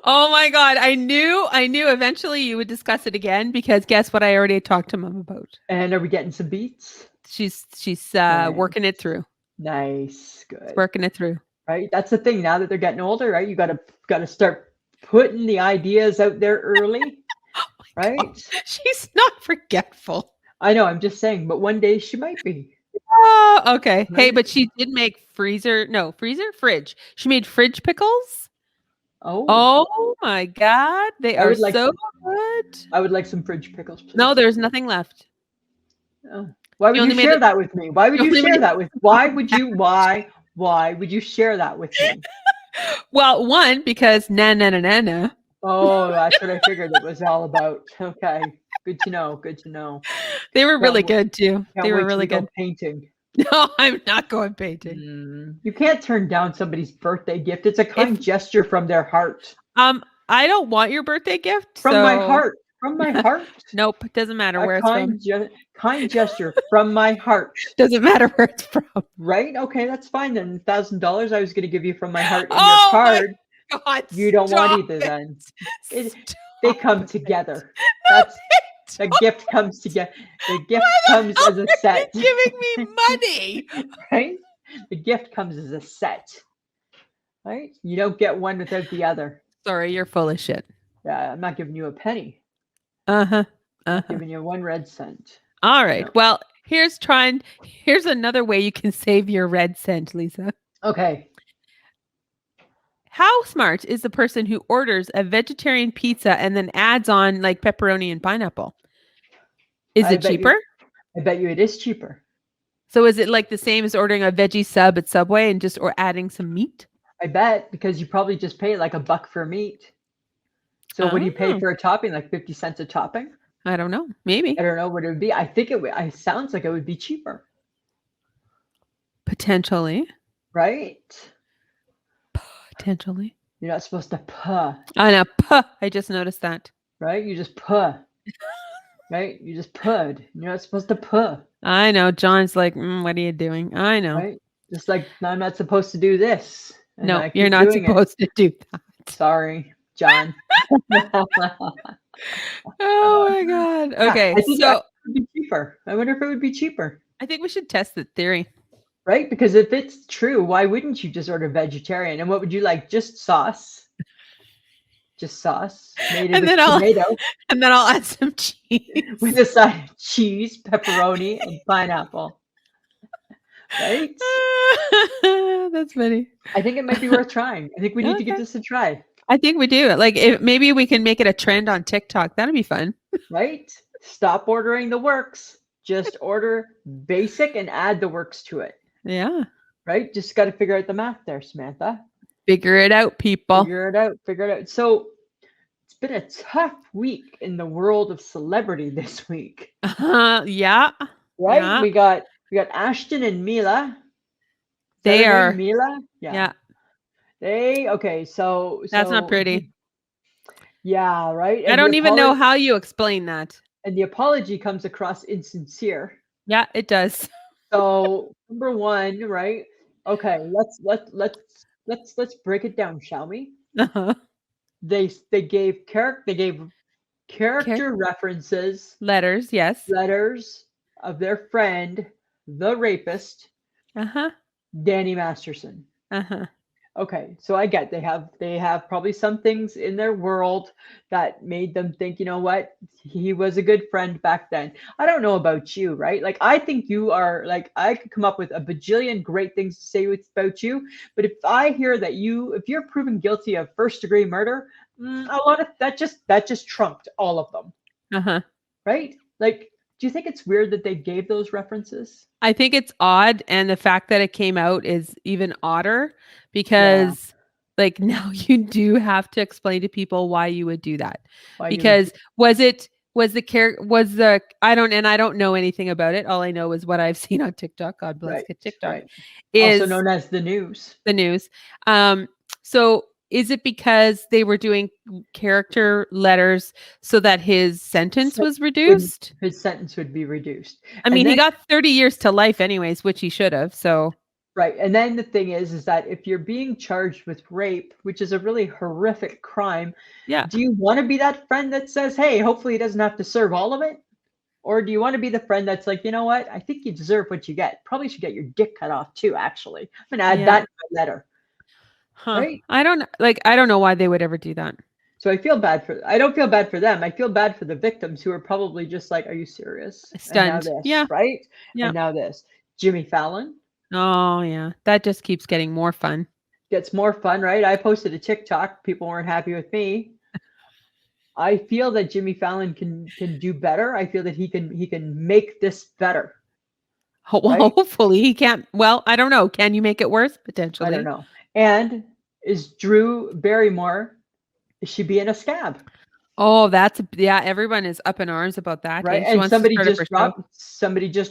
Oh my God. I knew eventually you would discuss it again because guess what I already talked to Mom about. And are we getting some beets? She's Nice. working it through. Nice. Good. She's working it through. Right? That's the thing. Now that they're getting older, right? You gotta start putting the ideas out there early. Oh right? God. She's not forgetful. I know, I'm just saying, but one day she might be. Oh, okay. Right? Hey, but she did make fridge. She made fridge pickles. Oh my God. They are so good. I would like some fridge pickles, please. No, there's nothing left. Oh. Why would you share that with me? Why would you share that with me? Why would you share that with me? Well, one, because na. Oh, that's what I figured it was all about. Okay. Good to know. They were really good too. They were really good. Painting. No, I'm not going painting. You can't turn down somebody's birthday gift. It's a kind gesture from their heart. I don't want your birthday gift. From my heart. From my heart. Nope. Doesn't matter where it's from. Kind gesture from my heart. Doesn't matter where it's from. Right? Okay, that's fine then. $1,000 I was going to give you from my heart in your card. God, you don't want either then. They come together. The gift comes together. The gift comes as a set. Giving me money. Right? The gift comes as a set. Right? You don't get one without the other. Sorry, you're full of shit. Yeah, I'm not giving you a penny. Uh-huh. Not giving you 1 red cent. All right. No. Well, here's another way you can save your red cent, Lisa. Okay. How smart is the person who orders a vegetarian pizza and then adds on like pepperoni and pineapple? Is it cheaper? I bet you it is cheaper. So is it like the same as ordering a veggie sub at Subway and just or adding some meat? I bet, because you probably just pay like $1 for meat. So what do you pay for a topping? Like 50 cents a topping? I don't know. Maybe. I don't know what it would be. I think it sounds like it would be cheaper. Potentially. Right? Potentially. You're not supposed to puh. I know. Puh. I just noticed that. Right? You just puh. Right? You just pud. You're not supposed to puh. I know. John's like, what are you doing? I know. Right? Just like I'm not supposed to do this. No, you're not supposed to do that. Sorry, John. Oh my God. Okay. I think it would be cheaper. I wonder if it would be cheaper. I think we should test the theory. Right? Because if it's true, why wouldn't you just order vegetarian? And what would you like? Just sauce? Just sauce made of tomato. And then I'll add some cheese. With a side of cheese, pepperoni, and pineapple. Right? That's funny. I think it might be worth trying. I think we need to give this a try. I think we do. Like, maybe we can make it a trend on TikTok. That'd be fun. Right? Stop ordering the works. Just order basic and add the works to it. Yeah. Right? Just got to figure out the math there, Samantha. Figure it out, people. Figure it out. So it's been a tough week in the world of celebrity this week. Yeah. Right? Yeah. We got Ashton and Mila. They are Mila? Yeah. So that's not pretty. Yeah, right. And I don't even know how you explain that. And the apology comes across insincere. Yeah, it does. So number one, right? Okay, let's break it down, shall we? Uh-huh. They gave character references, letters of their friend, the rapist, Danny Masterson. Okay, so I get they have probably some things in their world that made them think, you know what, he was a good friend back then. I don't know about you, right? Like, I think you are, like, I could come up with a bajillion great things to say about you, but if I hear that if you're proven guilty of first-degree murder, a lot of that just trumped all of them. Right? Like, do you think it's weird that they gave those references? I think it's odd, and the fact that it came out is even odder because like now you do have to explain to people why you would do that. Because I don't know anything about it. All I know is what I've seen on TikTok. God bless TikTok. Is also known as the news. The news. So is it because they were doing character letters so that his sentence was reduced? His sentence would be reduced. I mean, he got 30 years to life anyways, which he should have. So. Right. And then the thing is that if you're being charged with rape, which is a really horrific crime, do you want to be that friend that says, hey, hopefully he doesn't have to serve all of it? Or do you want to be the friend that's like, you know what? I think you deserve what you get. Probably should get your dick cut off too, actually. I'm going to add that to my letter. Right? I don't know why they would ever do that. So I don't feel bad for them. I feel bad for the victims who are probably just like, are you serious? Stunned. And now this, right? Yeah. And now this. Jimmy Fallon. Oh yeah. That just keeps getting more fun. Gets more fun, right? I posted a TikTok. People weren't happy with me. I feel that Jimmy Fallon can do better. I feel that he can make this better. Well, hopefully he can't. Well, I don't know. Can you make it worse? Potentially. I don't know. And is Drew Barrymore, is she being a scab? Oh, everyone is up in arms about that. Right. And somebody just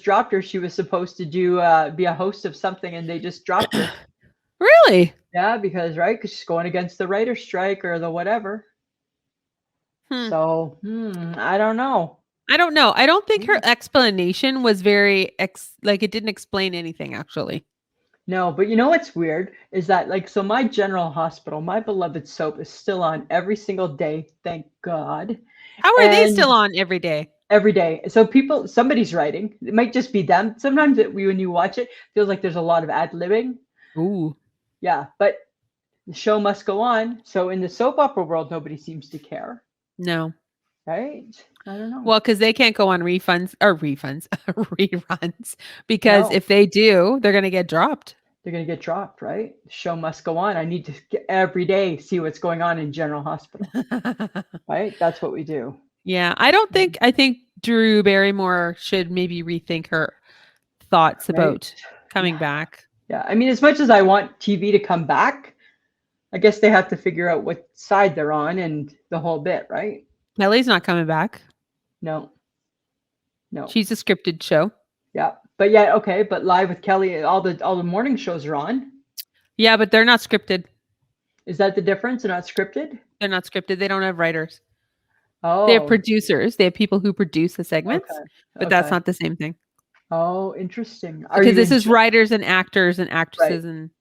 dropped her. She was supposed to be a host of something and they just dropped her. Really? Yeah, because she's going against the writer's strike or the whatever. So, I don't know. I don't think her explanation was very it didn't explain anything actually. No, but you know what's weird is that so my General Hospital, my beloved soap is still on every single day. Thank God. How are they still on every day? Every day. So somebody's writing. It might just be them. Sometimes when you watch it, feels like there's a lot of ad-libbing. Ooh. Yeah, but the show must go on. So in the soap opera world, nobody seems to care. No. Right? I don't know. Well, because they can't go on reruns, because No. if they do, they're going to get dropped. They're going to get dropped, right? The show must go on. I need to every day see what's going on in General Hospital. Right? That's what we do. Yeah, I think Drew Barrymore should maybe rethink her thoughts about coming back. Yeah. I mean, as much as I want TV to come back, I guess they have to figure out what side they're on and the whole bit, right? Kelly's not coming back. No. She's a scripted show. Yeah. But yeah, okay, but Live with Kelly, all the morning shows are on. Yeah, but they're not scripted. Is that the difference? They're not scripted? They're not scripted. They don't have writers. Oh. They have producers. They have people who produce the segments, but that's not the same thing. Oh, interesting. Because this is writers and actors and actresses and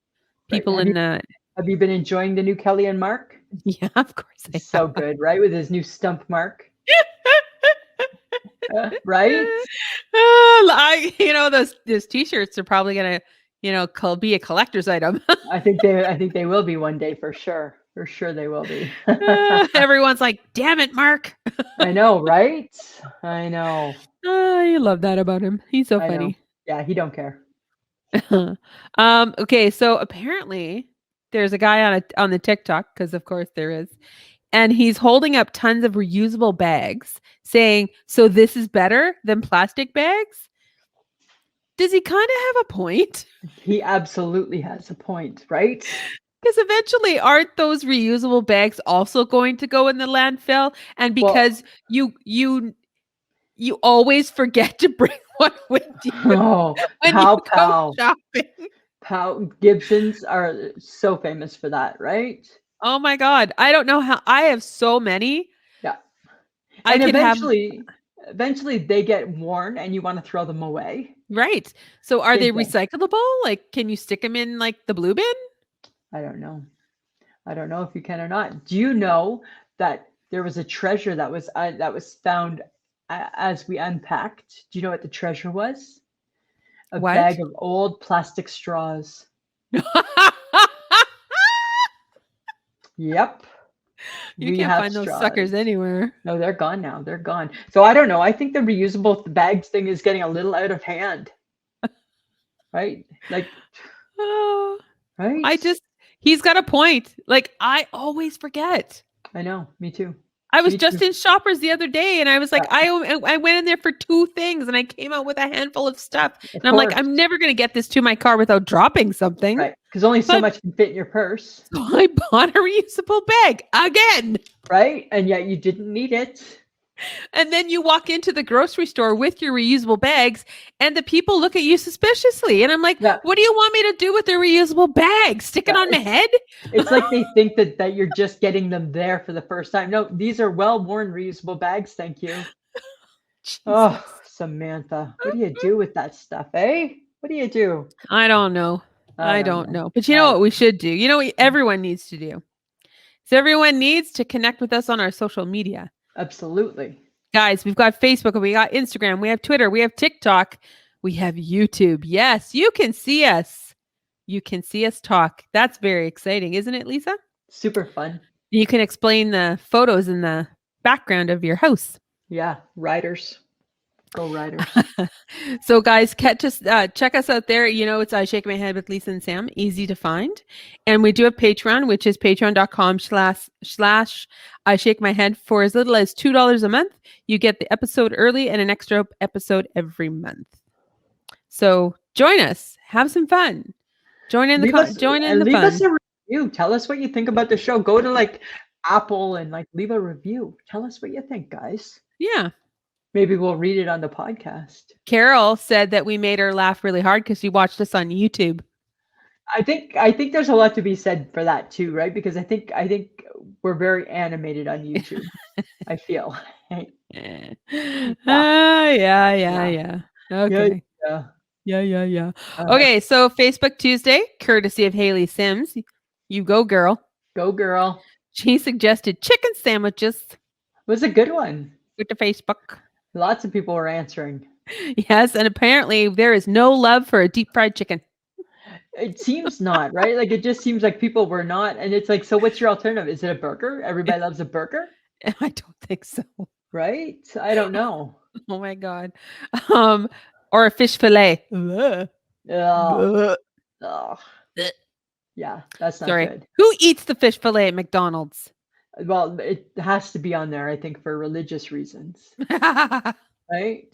people in the... Have you been enjoying the new Kelly and Mark? Yeah, of course. So good, right? With his new stump Mark. Right? Those t-shirts are probably gonna, be a collector's item. I think they will be one day for sure. For sure they will be. Everyone's like, damn it, Mark. I know, right? I know. I love that about him. He's so funny. Know. Yeah, he don't care. Okay, so apparently there's a guy on the TikTok, because of course there is, and he's holding up tons of reusable bags saying, so this is better than plastic bags? Does he kind of have a point? He absolutely has a point, right? Because eventually, aren't those reusable bags also going to go in the landfill? And because you always forget to bring one with you when you go shopping. Gibsons are so famous for that, right? Oh my God. I don't know how. I have so many. Yeah. And eventually they get worn and you want to throw them away. Right. So are they recyclable? Like, can you stick them in like the blue bin? I don't know. I don't know if you can or not. Do you know that there was a treasure that was found as we unpacked? Do you know what the treasure was? A bag of old plastic straws. Yep. You can't find those suckers anywhere. No, they're gone now. They're gone. So I don't know. I think the reusable bags thing is getting a little out of hand. Right? Like, right? He's got a point. Like, I always forget. I know. Me too. I was just in Shoppers the other day and I was like, I went in there for 2 things and I came out with a handful of stuff. And I'm like, I'm never going to get this to my car without dropping something. Right. Because only so much can fit in your purse. So I bought a reusable bag again. Right. And yet you didn't need it. And then you walk into the grocery store with your reusable bags and the people look at you suspiciously. And I'm like, what do you want me to do with the reusable bag? Stick it on my head? It's like they think that you're just getting them there for the first time. No, these are well-worn reusable bags. Thank you. Oh, Samantha, what do you do with that stuff, eh? What do you do? I don't know. I don't know. But you know what we should do? You know what everyone needs to do? So everyone needs to connect with us on our social media. Absolutely. Guys, we've got Facebook, we got Instagram, we have Twitter, we have TikTok, we have YouTube. Yes, you can see us. You can see us talk. That's very exciting, isn't it, Lisa? Super fun. You can explain the photos in the background of your house. Yeah, riders. Go Riders. So guys, check us out there. You know, it's I Shake My Head with Lisa and Sam. Easy to find. And we do have Patreon, which is patreon.com/ I Shake My Head. For as little as $2 a month, you get the episode early and an extra episode every month. So join us. Have some fun. Join in the fun. Leave us a review. Tell us what you think about the show. Go to like Apple and like leave a review. Tell us what you think, guys. Yeah. Maybe we'll read it on the podcast. Carol said that we made her laugh really hard because she watched us on YouTube. I think there's a lot to be said for that too, right? Because I think we're very animated on YouTube. I feel. Yeah. Okay. Yeah. Okay, so Facebook Tuesday, courtesy of Haley Sims. You go, girl. Go, girl. She suggested chicken sandwiches. It was a good one. With the Facebook. Lots of people were answering. Yes, and apparently there is no love for a deep fried chicken. It seems not, right? Like it just seems like people were not. And it's like, so what's your alternative? Is it a burger? Everybody loves a burger? I don't think so. Right? I don't know. Oh my God. Or a fish fillet. Ugh. Ugh. Ugh. Ugh. Yeah, that's not Sorry. good. Who eats the fish fillet at McDonald's? Well, it has to be on there, I think, for religious reasons, right?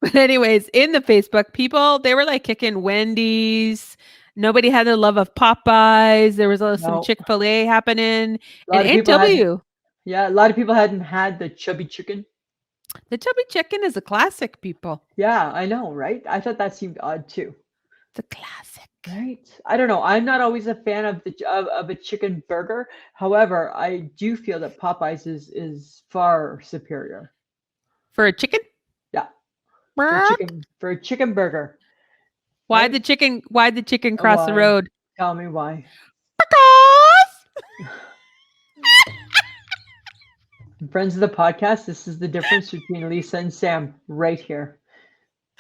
But anyways, in the Facebook, people, they were like kicking Wendy's. Nobody had the love of Popeyes. There was some No, Chick-fil-A happening. a And lot of people hadn't. NW, Yeah, a lot of people hadn't had the chubby chicken. the chubby chicken is a classic, people. Yeah, I know, right? I thought that seemed odd too. It's a classic. Right? I don't know. I'm not always a fan of of a chicken burger. However, I do feel that Popeyes is far superior. For a chicken? Yeah, Why for a chicken burger, the right? chicken? Why the chicken cross the Why? road? Tell me why. Friends of the podcast, this is the difference between Lisa and Sam right here.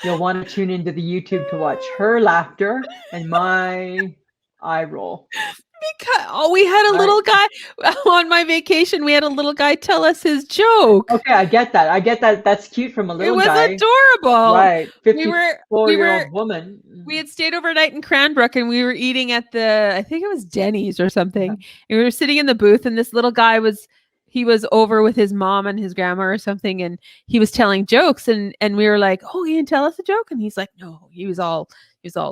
You'll want to tune into the YouTube to watch her laughter and my eye roll. Because we had a little guy on my vacation. We had a little guy tell us his joke. Okay, I get that. I get that. That's cute from a little guy. It was adorable. Right. We were woman. We had stayed overnight in Cranbrook and we were eating at I think it was Denny's or something. And we were sitting in the booth and this little guy was over with his mom and his grandma or something. And he was telling jokes and we were like, oh, you didn't tell us a joke? And he's like, no, he was all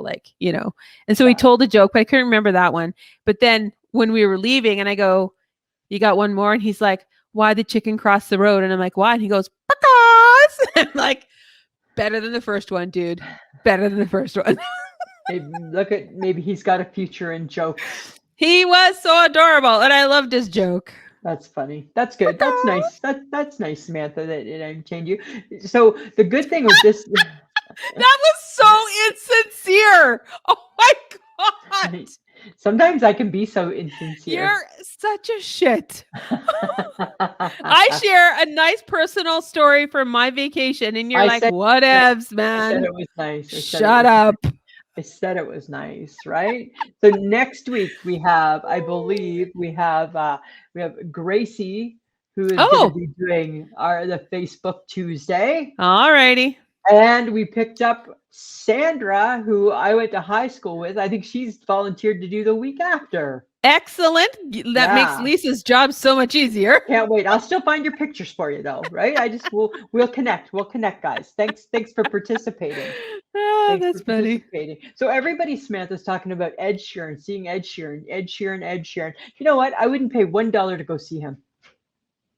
like, and so he told a joke, but I couldn't remember that one. But then when we were leaving and I go, you got one more? And he's like, why the chicken cross the road? And I'm like, why? And he goes, because. I'm like, better than the first one, dude. Better than the first one. Maybe he's got a future in jokes. He was so adorable, and I loved his joke. That's funny. That's good. That's nice. That's nice, Samantha, that it entertained you. So the good thing with this that was so insincere. Oh my God. Sometimes I can be so insincere. You're such a shit. I share a nice personal story from my vacation, and you're like, whatevs, man. I said it was nice. Shut up. I said it was nice, right? So next week we have, I believe, we have Gracie, who is going to be doing the Facebook Tuesday. All righty. And we picked up Sandra, who I went to high school with. I think she's volunteered to do the week after. Excellent. That makes Lisa's job so much easier. Can't wait. I'll still find your pictures for you though, right? We'll connect. We'll connect, guys. Thanks for participating. That's funny. So everybody, Samantha's talking about Ed Sheeran, seeing Ed Sheeran. You know what? I wouldn't pay $1 to go see him.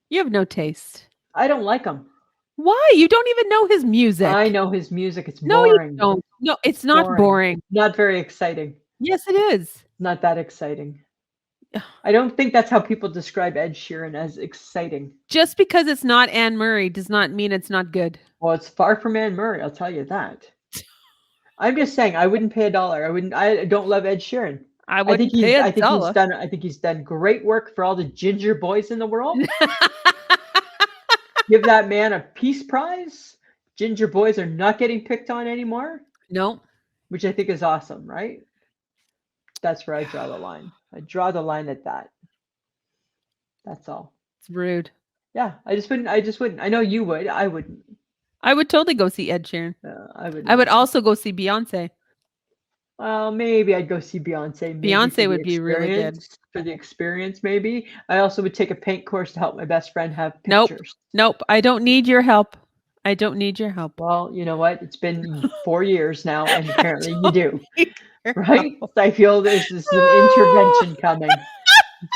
You have no taste. I don't like him. Why? You don't even know his music. I know his music. It's boring. No, you don't. No, it's not boring. Not very exciting. Yes, it is. Not that exciting. I don't think that's how people describe Ed Sheeran, as exciting. Just because it's not Anne Murray does not mean it's not good. Well, it's far from Anne Murray, I'll tell you that. I'm just saying, I wouldn't pay $1. I don't love Ed Sheeran. I think he's done great work for all the ginger boys in the world. Give that man a Peace Prize. Ginger boys are not getting picked on anymore. No. Which I think is awesome, right? That's where I draw the line. I draw the line at that. That's all. It's rude. Yeah, I just wouldn't. I know you would. I wouldn't. I would totally go see Ed Sheeran. I would also go see Beyonce. Well, maybe I'd go see Beyonce. Beyonce would be really good. For the experience, maybe. I also would take a paint course to help my best friend have pictures. Nope. I don't need your help. I don't need your help. Well, you know what? It's been 4 years now, and apparently you do. Right? I feel there's an intervention coming.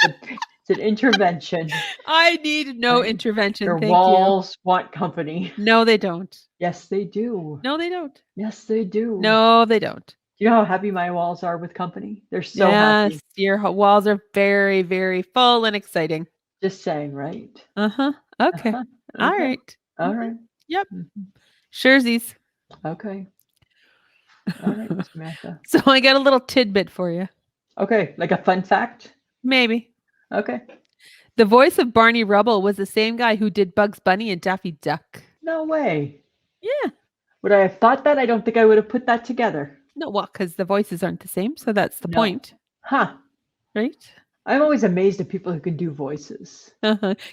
It's an intervention. I need no intervention. Your walls want company. No, they don't. Yes, they do. No, they don't. Yes, they do. No, they don't. Do you know how happy my walls are with company? They're so happy. Yes, your walls are very, very full and exciting. Just saying, right? Okay. Okay. All right. All right. Yep. Surezies. Okay. All right, Samantha. So I got a little tidbit for you. Okay, like a fun fact? Maybe. Okay. The voice of Barney Rubble was the same guy who did Bugs Bunny and Daffy Duck. No way. Yeah. Would I have thought that? I don't think I would have put that together. No, well, because the voices aren't the same, so that's the point. Huh. Right? I'm always amazed at people who can do voices.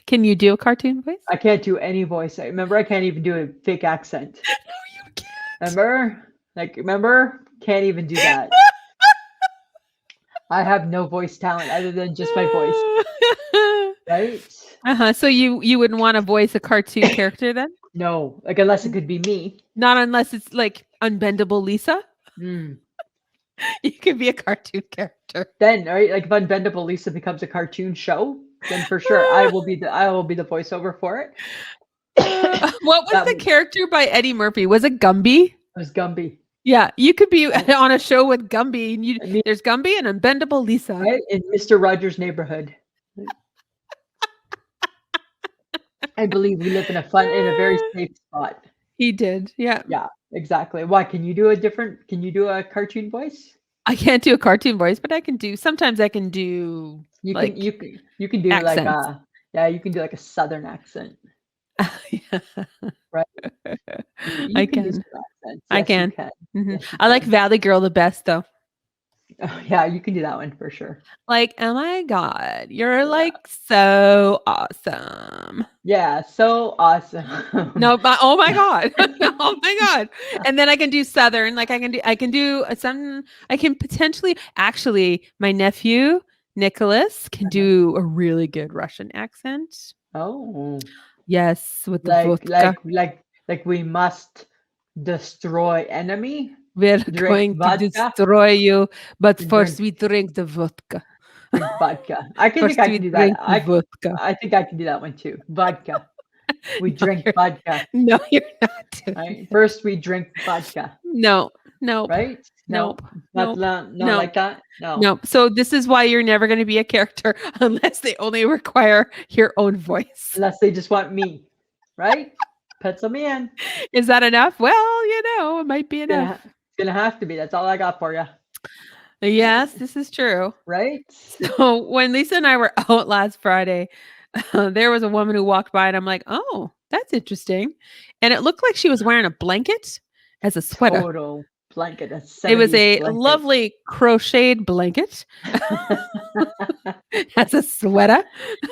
Can you do a cartoon voice? I can't do any voice. Remember, I can't even do a fake accent. No, you can't. Remember? Can't even do that. I have no voice talent other than just my voice. Right? So you wouldn't want to voice a cartoon character then? No, like unless it could be me. Not unless it's like Unbendable Lisa. Mm. You could be a cartoon character. Then, right, like if Unbendable Lisa becomes a cartoon show, then for sure I will be the voiceover for it. What was the character by Eddie Murphy? Was it Gumby? It was Gumby. Yeah, you could be on a show with Gumby. And there's Gumby and Unbendable Lisa. Right? In Mr. Rogers' Neighborhood. I believe we live in a very safe spot. He did. Yeah. Yeah, exactly. Why? Can you do a cartoon voice? I can't do a cartoon voice, but sometimes I can do you can do accents. You can do like a Southern accent. Yeah. Right? I can. Yes, I can. Mm-hmm. Yes, I like Valley Girl the best though. Oh, yeah, you can do that one for sure. Like, oh my God, you're like so awesome. Yeah, so awesome. No, but oh my God. Oh my God. And then I can do Southern. Like I can potentially, actually, my nephew, Nicholas, can do a really good Russian accent. Oh. Yes, with the vodka. Like we must destroy enemy. We're going to destroy you, but first we drink the vodka. Drink vodka. I can do that. I think I can do that one too. Vodka. We drink vodka. No, you're not. Right? First we drink vodka. No. Right? Nope. Not like that. No. No. So this is why you're never going to be a character unless they only require your own voice. Unless they just want me. Right? Pencil me in. Is that enough? Well, it might be enough. It's gonna have to be. That's all I got for you. Yes, this is true. Right? So when Lisa and I were out last Friday, there was a woman who walked by and I'm like, oh, that's interesting. And it looked like she was wearing a blanket as a sweater. Total blanket. It was a lovely crocheted blanket as a sweater.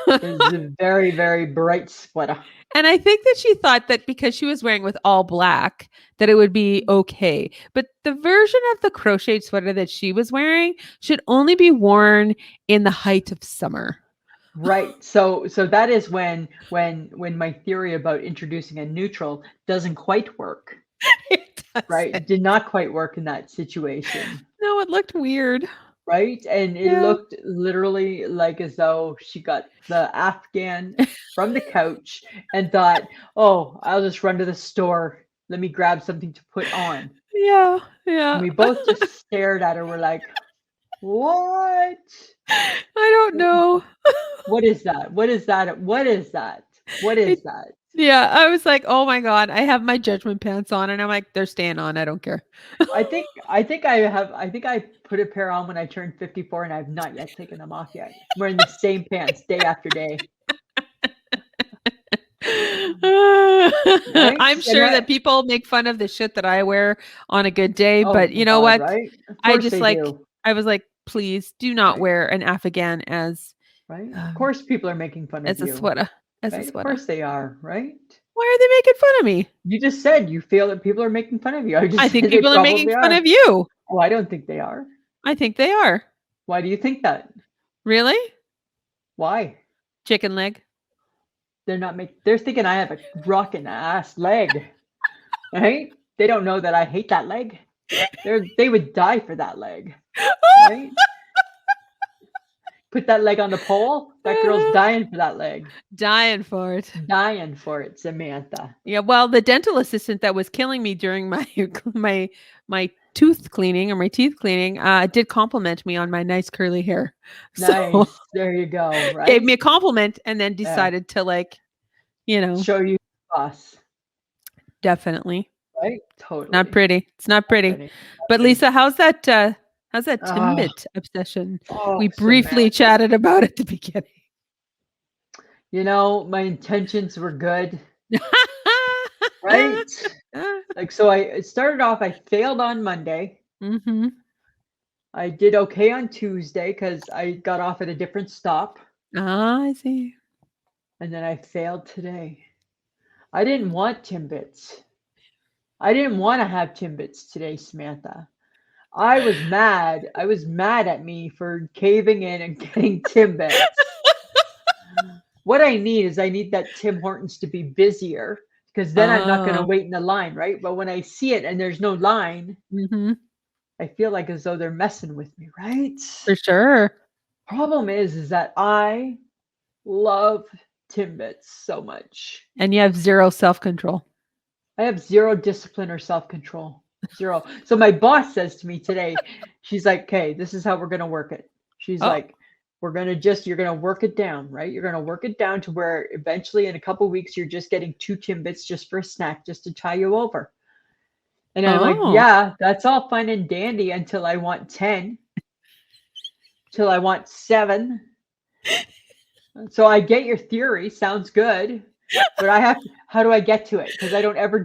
It was a very, very bright sweater. And I think that she thought that because she was wearing with all black, that it would be okay. But the version of the crocheted sweater that she was wearing should only be worn in the height of summer. Right. So that is when my theory about introducing a neutral doesn't quite work. It doesn't. Right. It did not quite work in that situation. No, it looked weird. Right. And it looked literally like as though she got the Afghan from the couch and thought, oh, I'll just run to the store. Let me grab something to put on. Yeah. And we both just stared at her. We're like, what? I don't know. What is that? What is that? What is that? What is that? Yeah, I was like, oh my God, I have my judgment pants on, and I'm like, they're staying on. I don't care. I think I put a pair on when I turned 54, and I've not yet taken them off yet. I'm wearing the same pants day after day. Right? I'm sure that people make fun of the shit that I wear on a good day, but you know what? Right? I was like, please do not wear an Afghan as right. Of course, people are making fun of you. As a sweater. Of course they are, right? Why are they making fun of me? You just said you feel that people are making fun of you. I think people are making fun of you. Oh, I don't think they are. I think they are. Why do you think that? Really? Why? Chicken leg. They're thinking I have a rockin' ass leg. Right? They don't know that I hate that leg. They would die for that leg. Right? Put that leg on the pole. That girl's dying for that leg. Dying for it. Dying for it, Samantha. Yeah, well, the dental assistant that was killing me during my tooth cleaning or my teeth cleaning did compliment me on my nice curly hair. Nice. So, there you go. Right? Gave me a compliment and then decided to show you boss. Definitely. Right? Totally. Not pretty. It's not pretty. But Lisa, how's that Timbit obsession? We briefly chatted about at the beginning. My intentions were good. Right? So I started off, I failed on Monday. Mm-hmm. I did okay on Tuesday because I got off at a different stop, Ah, I see. and then I failed today. I didn't want Timbits. I didn't want to have Timbits today, Samantha. I was mad. I was mad at me for caving in and getting Timbits. What I need is I need that Tim Hortons to be busier because then I'm not going to Oh. wait in the line, right? But when I see it and there's no line, Mm-hmm. I feel like as though they're messing with me, right? For sure. Problem is that I love Timbits so much. And you have zero self-control. I have zero discipline or self-control. Zero. So my boss says to me today, she's like, "Okay, this is how we're going to work it." She's Oh. like, you're going to work it down, right? You're going to work it down to where eventually in a couple weeks you're just getting 2 Timbits just for a snack, just to tie you over. And I'm like, Oh. yeah, that's all fine and dandy until I want 10, till I want 7. So I get your theory, sounds good, but how do I get to it? Because I don't ever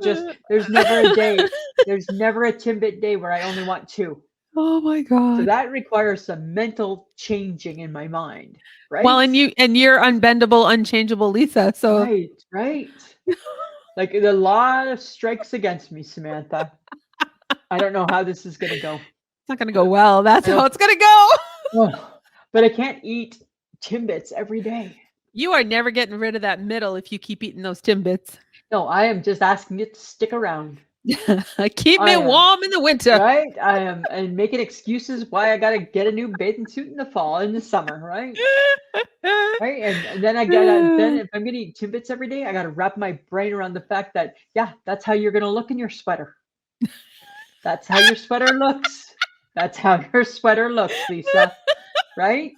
there's never a day, there's never a Timbit day where I only want 2. Oh my So God. that requires some mental changing in my mind, Well, right? and you're unbendable, unchangeable Lisa. So Right, right. Like a lot of strikes against me, Samantha. I don't know how this is gonna go. it's not gonna go well. That's I how don't, it's gonna go. but I can't eat Timbits every day. You are never getting rid of that middle if you keep eating those Timbits. No, I am just asking it to stick around. Keep me I am. warm in the winter. Right? I am, and making excuses why I gotta get a new bathing suit in the fall, in the summer, right? Right? And then I gotta, then if I'm gonna eat Timbits every day, I gotta wrap my brain around the fact that, yeah, that's how you're gonna look in your sweater. That's how your sweater looks. That's how your sweater looks, Lisa. Right?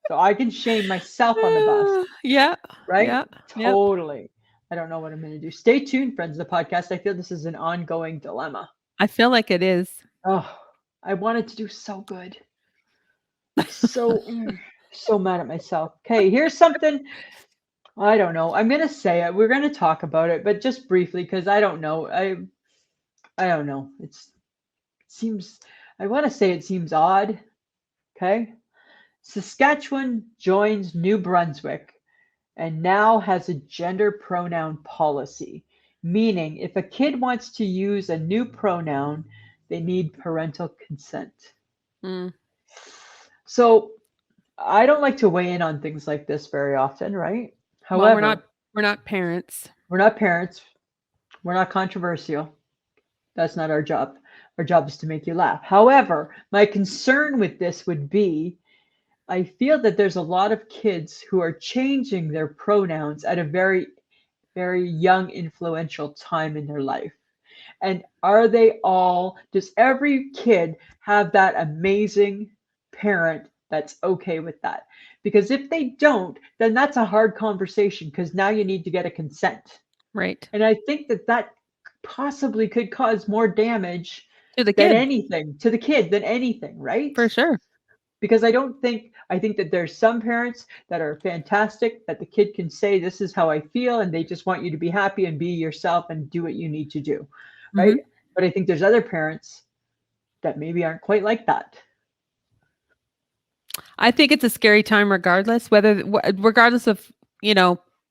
So I can shame myself on the bus. Yeah. Right? Yeah. Yep. Totally. I don't know what I'm going to do. Stay tuned, friends of the podcast. I feel this is an ongoing dilemma. I feel like it is. Oh, I wanted to do so good. So, so mad at myself. Okay, here's something. I don't know. I'm going to say it. We're going to talk about it, but just briefly because I don't know. I don't know. Seems, I want to say it seems odd. Okay. Saskatchewan joins New Brunswick and now has a gender pronoun policy, meaning if a kid wants to use a new pronoun, they need parental consent. Mm. So I don't like to weigh in on things like this very often, right? Well, However, we're not parents. we're not parents. We're not controversial. That's not our job. Our job is to make you laugh. However, my concern with this would be I feel that there's a lot of kids who are changing their pronouns at a very, very young, influential time in their life. And does every kid have that amazing parent that's okay with that? Because if they don't, then that's a hard conversation because now you need to get a consent. Right. And I think that possibly could cause more damage To the than kid. anything, to the kid than anything, right? For sure. Because I think that there's some parents that are fantastic that the kid can say this is how I feel and they just want you to be happy and be yourself and do what you need to do, right? Mm-hmm. But I think there's other parents that maybe aren't quite like that. I think it's a scary time regardless of,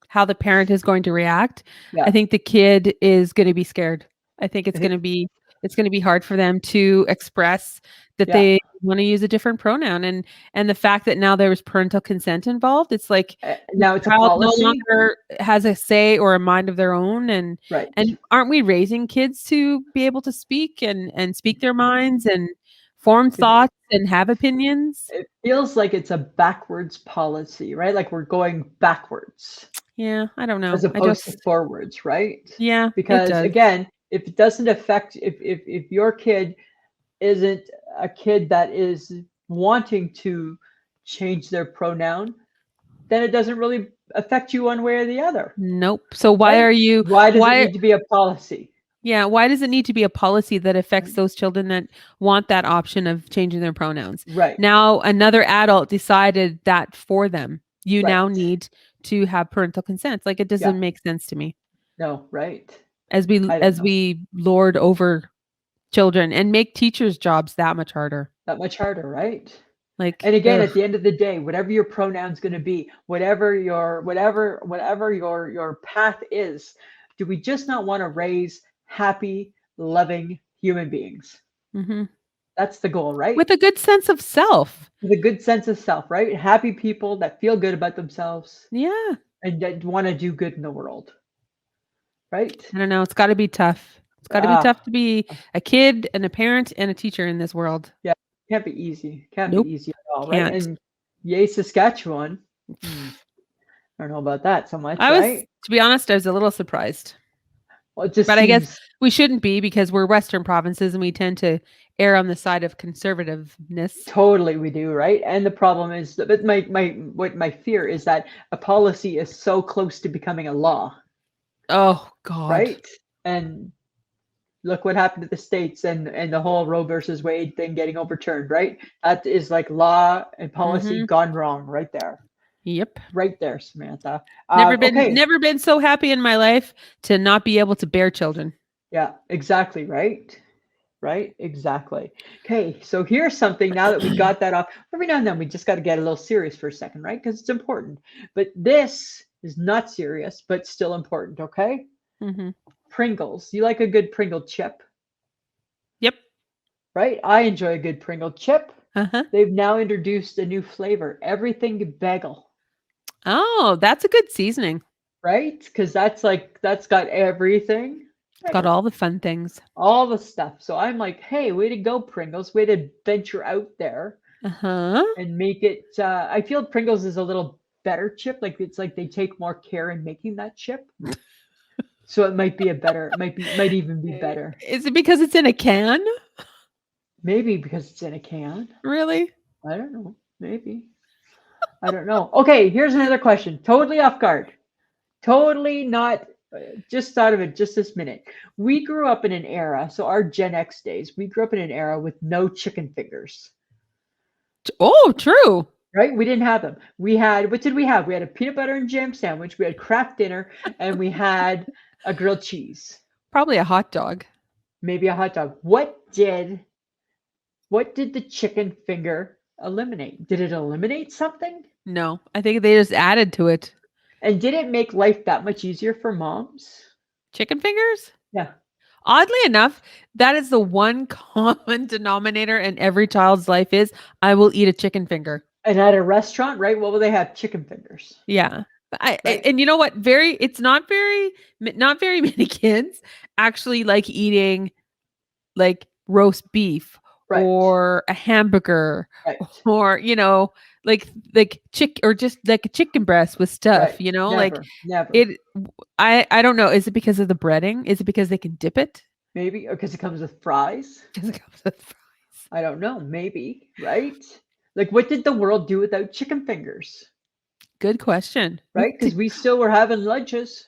how the parent is going to react. Yeah. I think the kid is going to be scared. I think it's going to be hard for them to express that they want to use a different pronoun, and the fact that now there was parental consent involved, it's like now it's a child no policy. longer has a say or a mind of their own, and Right. and aren't we raising kids to be able to speak and speak their minds and form thoughts and have opinions? It feels like it's a backwards policy, right? Like we're going backwards. Yeah, I don't know. As opposed to forwards, right? Yeah, because again, if it doesn't affect, if your kid isn't a kid that is wanting to change their pronoun, then it doesn't really affect you one way or the other. Nope. So why does it need to be a policy? Yeah, why does it need to be a policy that affects those children that want that option of changing their pronouns? Right. Now another adult decided that for them. You now need to have parental consent. Like it doesn't make sense to me. No, right. As we lord over children and make teachers' jobs that much harder. That much harder, right? Like, And again, ugh. at the end of the day, whatever your pronoun's going to be, whatever your path is, do we just not want to raise happy, loving human beings? Mm-hmm. That's the goal, right? With a good sense of self. With a good sense of self, right? Happy people that feel good about themselves Yeah. and that want to do good in the world, right? I don't know. It's got to be tough. It's got to be Ah, tough to be a kid and a parent and a teacher in this world. yeah, can't be easy. Can't be Nope. easy at all, right? Can't. And yay, Saskatchewan. I don't know about that so much, I was, right? to be honest, I was a little surprised. Well, it just But I guess seems we shouldn't be because we're Western provinces and we tend to err on the side of conservativeness. totally we do, right? And the problem is that my fear is that a policy is so close to becoming a law, Oh, God. right? And look what happened to the states and the whole Roe versus Wade thing getting overturned, right? That is like law and policy Mm-hmm. gone wrong right there. Yep. Right there, Samantha. Okay. Never been so happy in my life to not be able to bear children. Yeah, exactly, right? Right? Exactly. Okay, so here's something now that we got that off. Every now and then we just got to get a little serious for a second, right? Because it's important. But this is not serious, but still important, okay? Mm-hmm. Pringles. You like a good Pringle chip, Yep. right? I enjoy a good Pringle chip. Uh-huh. They've now introduced a new flavor, everything bagel, Oh, that's a good seasoning. right? Because that's got everything. It's got all the fun things. All the stuff. So I'm like, hey, way to go, Pringles. Way to venture out there Uh-huh. and make it. I feel Pringles is a little better chip. Like it's like they take more care in making that chip. So it might be a better, might even be better. Is it because it's in a can? Maybe because it's in a can. Really? I don't know. Maybe. I don't know. Okay, here's another question. Totally off guard. Totally not. Just thought of it just this minute. We grew up in an era, so our Gen X days, we grew up in an era with no chicken fingers. Oh, true. Right? We didn't have them. We had, what did we have? We had a peanut butter and jam sandwich, we had Kraft dinner, and we had a grilled cheese. Probably a hot dog. Maybe a hot dog. What did the chicken finger eliminate? Did it eliminate something? No, I think they just added to it. And did it make life that much easier for moms? Chicken fingers? Yeah. Oddly enough, that is the one common denominator in every child's life is I will eat a chicken finger. And at a restaurant, right? What will they have? Chicken fingers. Yeah. Right? And you know what? It's not very many kids actually like eating like roast beef Right. or a hamburger Right. or like chick or just like a chicken breast with stuff, Right. never. Never. It I don't know, is it because of the breading? Is it because they can dip it? Maybe because it comes with fries. Because it comes with fries. I don't know. Maybe. Right? Like, what did the world do without chicken fingers? Good question. Right? Because we still were having lunches.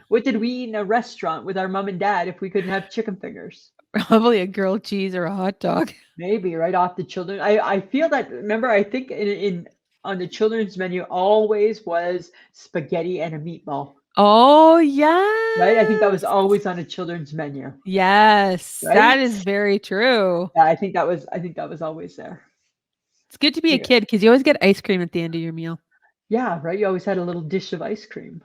What did we eat in a restaurant with our mom and dad if we couldn't have chicken fingers? Probably a grilled cheese or a hot dog. Maybe right off the children. I feel that. Remember, I think in on the children's menu always was spaghetti and a meatball. Oh yeah. Right? I think that was always on a children's menu. Yes, right? That is very true. Yeah, I think that was always there. It's good to be a kid because you always get ice cream at the end of your meal. Yeah, right. You always had a little dish of ice cream.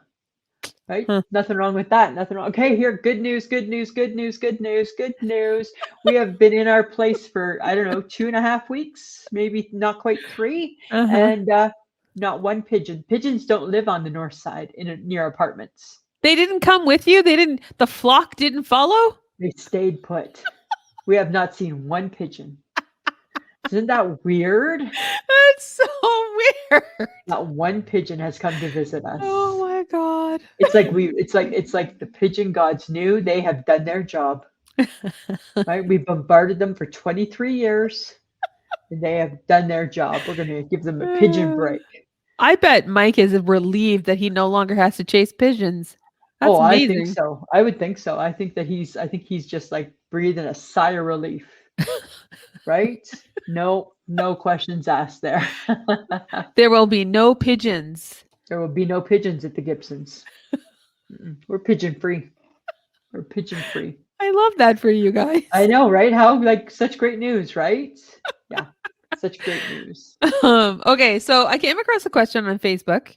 Right? Huh. Nothing wrong with that. Nothing wrong. Okay, here, good news, good news, good news, good news, good news. We have been in our place for, I don't know, 2.5 weeks, maybe not quite 3. Uh-huh. And not one pigeon. Pigeons don't live on the north side near apartments. They didn't come with you? The flock didn't follow? They stayed put. We have not seen one pigeon. Isn't that weird? That's so weird. Not one pigeon has come to visit us. Oh my God. It's like the pigeon gods knew they have done their job. Right? We bombarded them for 23 years and they have done their job. We're going to give them a pigeon break. I bet Mike is relieved that he no longer has to chase pigeons. That's amazing. I think so. I would think so. I think he's just like breathing a sigh of relief. Right? No questions asked there. There will be no pigeons. There will be no pigeons at the Gibsons. We're pigeon free. We're pigeon free. I love that for you guys. I know, right? How such great news, right? Yeah. Such great news. Okay, so I came across a question on Facebook,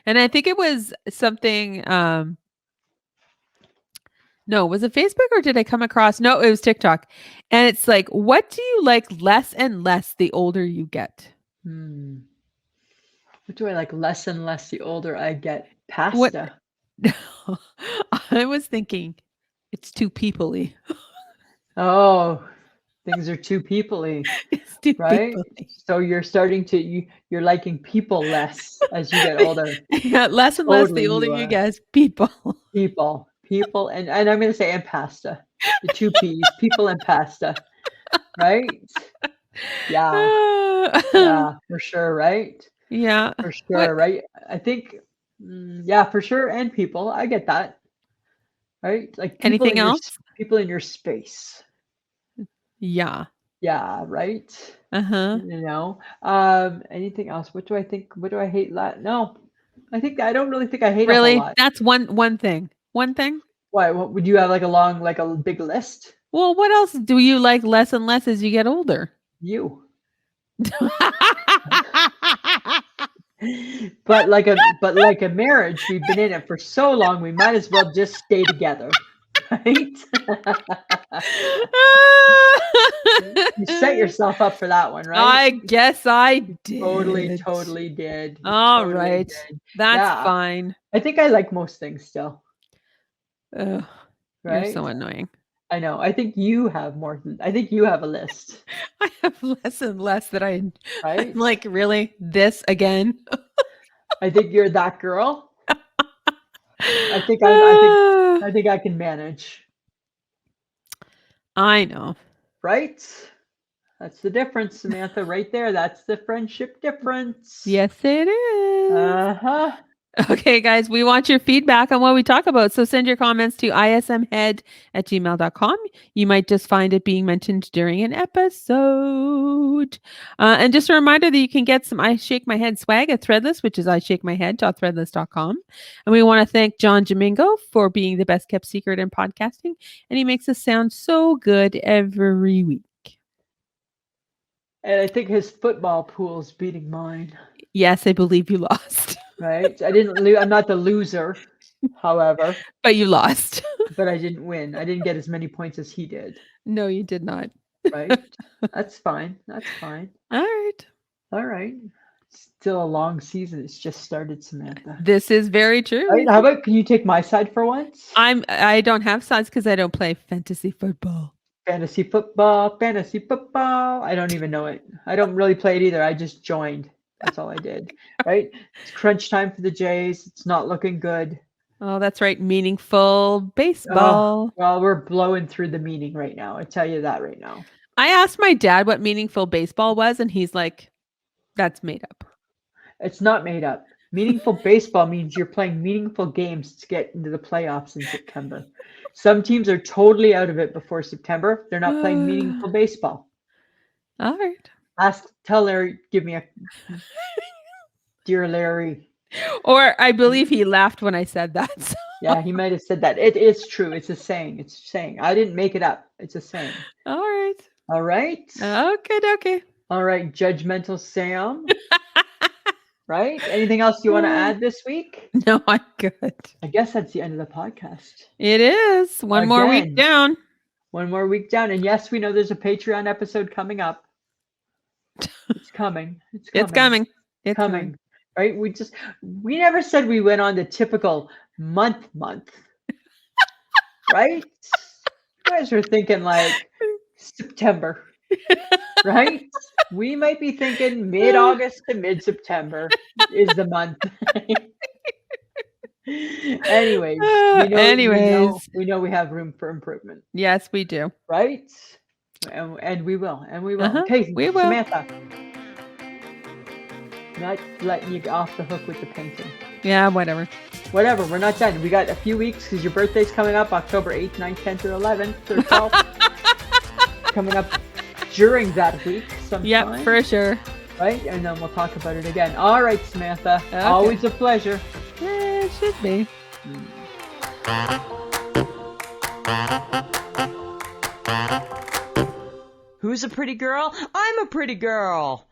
and I think it was something. No, was it Facebook or did I come across? No, it was TikTok, and it's like, what do you like less and less the older you get? What do I like less and less the older I get? What? Pasta. I was thinking, it's too peoply. Oh, things are too people-y, It's too right? peoply. So you're starting to you're liking people less as you get older. Yeah, less and less Totally the older you you are. get. People. People, and I'm gonna say and pasta. The two P's, people and pasta, right? Yeah, for sure, right? Yeah. For What? sure, right? I think, yeah, for sure, and people. I get that, right? Like Anything else? people in your space. Yeah. Yeah, right. Uh-huh. Anything else? What do I think? What do I hate? No, I don't really think I hate a whole Really? lot. That's one thing. One thing? Why? What would you have like like a big list? Well, what else do you like less and less as you get older? You. But like a marriage, we've been in it for so long, we might as well just stay together, right? You set yourself up for that one, right? I guess I did. Totally did. All Totally right. did. That's Yeah. fine. I think I like most things still, Ugh, you're right? so annoying. I know. I think you have more. I think you have a list, I have less and less that I'm right? like, really? This again? I think you're that girl. I think I can manage, I know. right? That's the difference, Samantha, right there. That's the friendship difference. Yes, it is. Uh-huh. Okay, guys, we want your feedback on what we talk about. So send your comments to ismhead@gmail.com. You might just find it being mentioned during an episode. And just a reminder that you can get some I Shake My Head swag at Threadless, which is ishakemyhead.threadless.com. And we want to thank John Domingo for being the best kept secret in podcasting. And he makes us sound so good every week. And I think his football pool's beating mine. Yes, I believe you lost. Right? I didn't lose. I'm not the loser, however. But you lost. But I didn't win. I didn't get as many points as he did. No, you did not. Right? That's fine. That's fine. All right. All right. Still a long season. It's just started, Samantha. This is very true. Right, how about, can you take my side for once? I don't have sides because I don't play fantasy football. Fantasy football. I don't even know it. I don't really play it either. I just joined. That's all I did. Right? It's crunch time for the Jays. It's not looking good. Oh, that's right. Meaningful baseball. Oh, well, we're blowing through the meaning right now. I tell you that right now. I asked my dad what meaningful baseball was, and he's like, that's made up. It's not made up. Meaningful baseball means you're playing meaningful games to get into the playoffs in September. Some teams are totally out of it before September. They're not playing meaningful baseball. All right. Tell Larry, give me a dear Larry. Or I believe he laughed when I said that. So. Yeah, he might have said that. It is true. It's a saying. It's a saying. I didn't make it up. It's a saying. All right. All right. Okay. All right. Judgmental Sam. Right? Anything else you want to add this week? No, I'm good. I guess that's the end of the podcast. It is. One more week down. One more week down. And yes, we know there's a Patreon episode coming up. It's coming. It's coming. Right? We never said we went on the typical month. Right? You guys are thinking like September. Right? We might be thinking mid-August to mid-September is the month. Anyways, we know we have room for improvement. Yes, we do. Right? And we will. Uh-huh, Okay, we will. Samantha. Not letting you off the hook with the painting. Yeah, whatever. We're not done. We got a few weeks because your birthday's coming up October 8th, 9th, 10th, or 11th, or 12th. Coming up during that week sometime. Yep, for sure. Right? And then we'll talk about it again. All right, Samantha. Okay. Always a pleasure. Yeah, it should be. Who's Who's a pretty girl? I'm a pretty girl.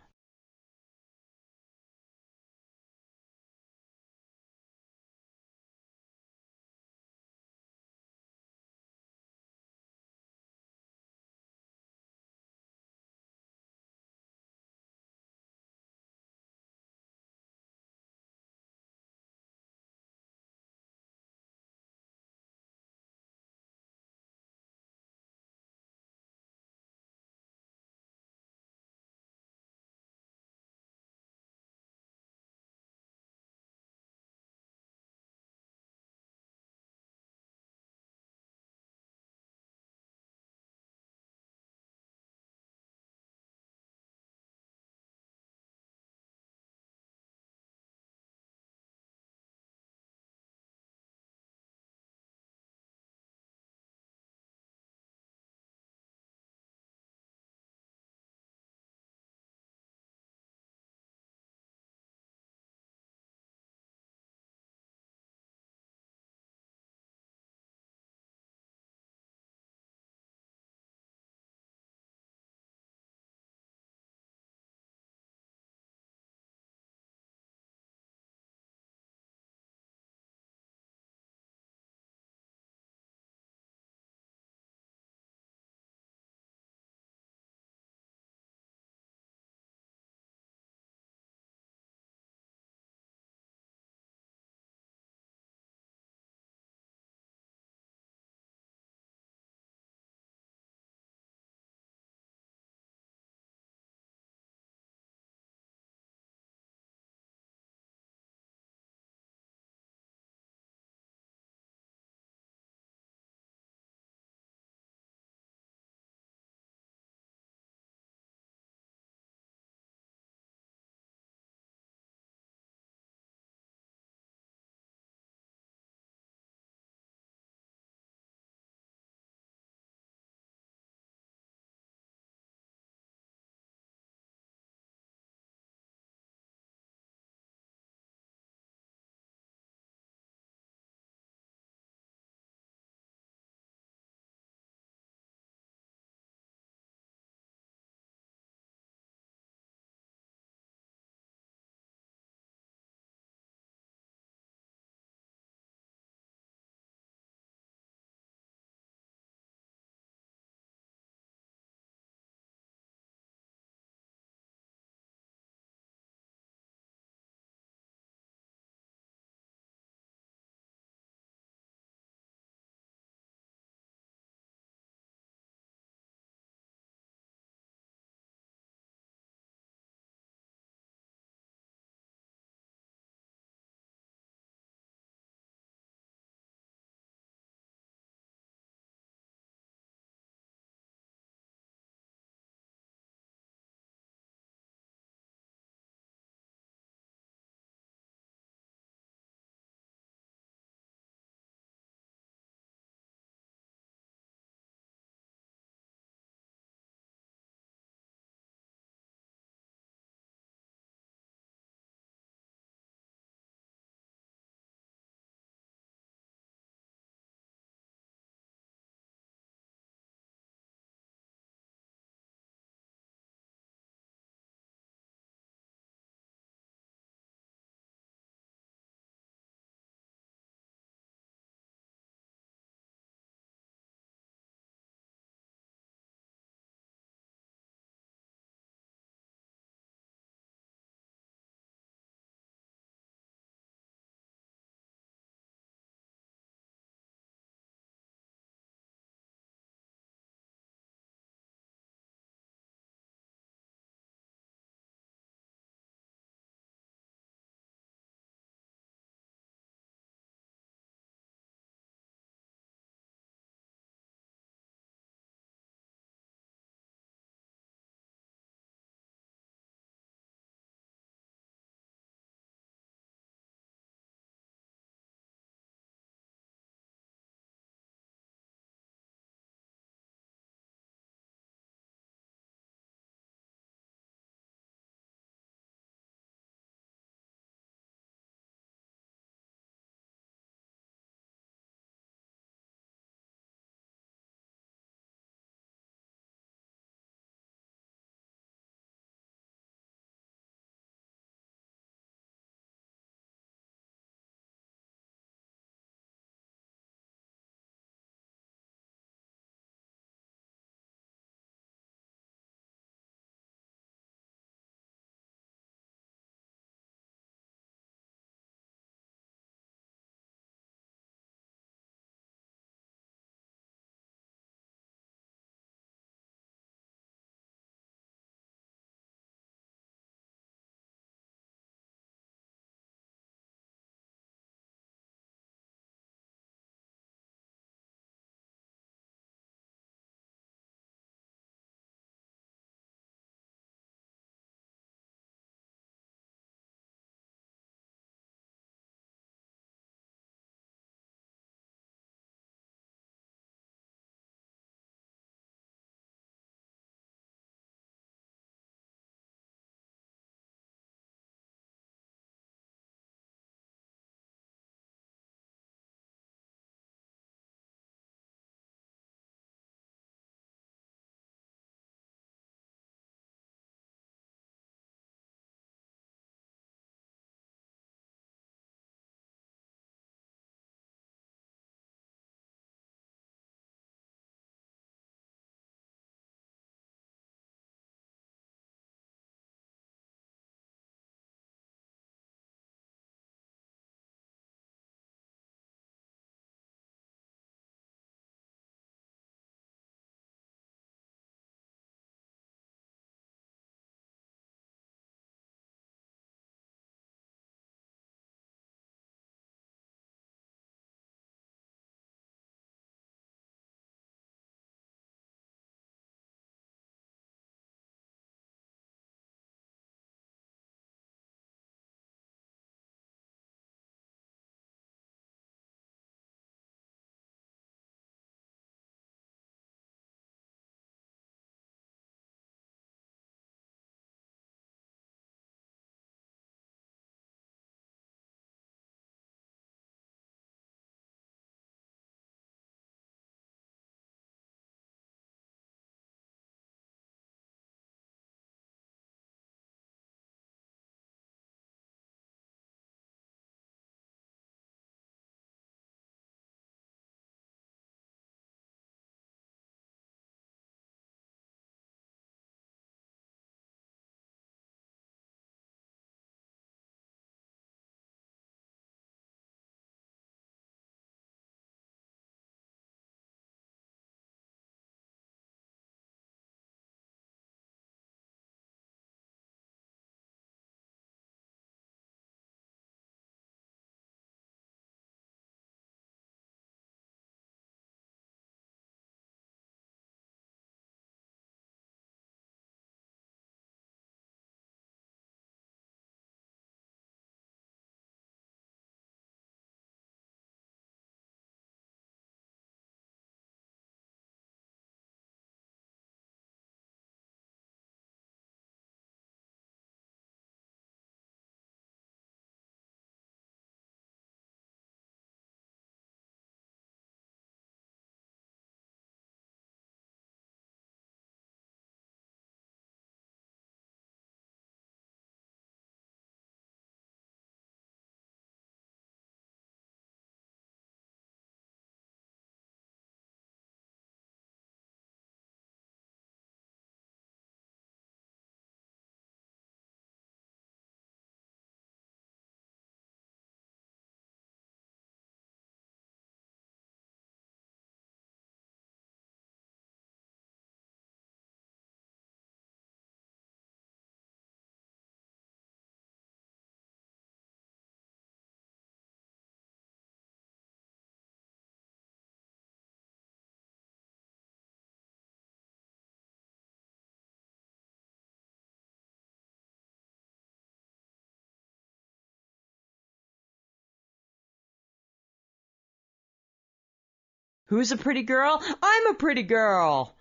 Who's a pretty girl? I'm a pretty girl.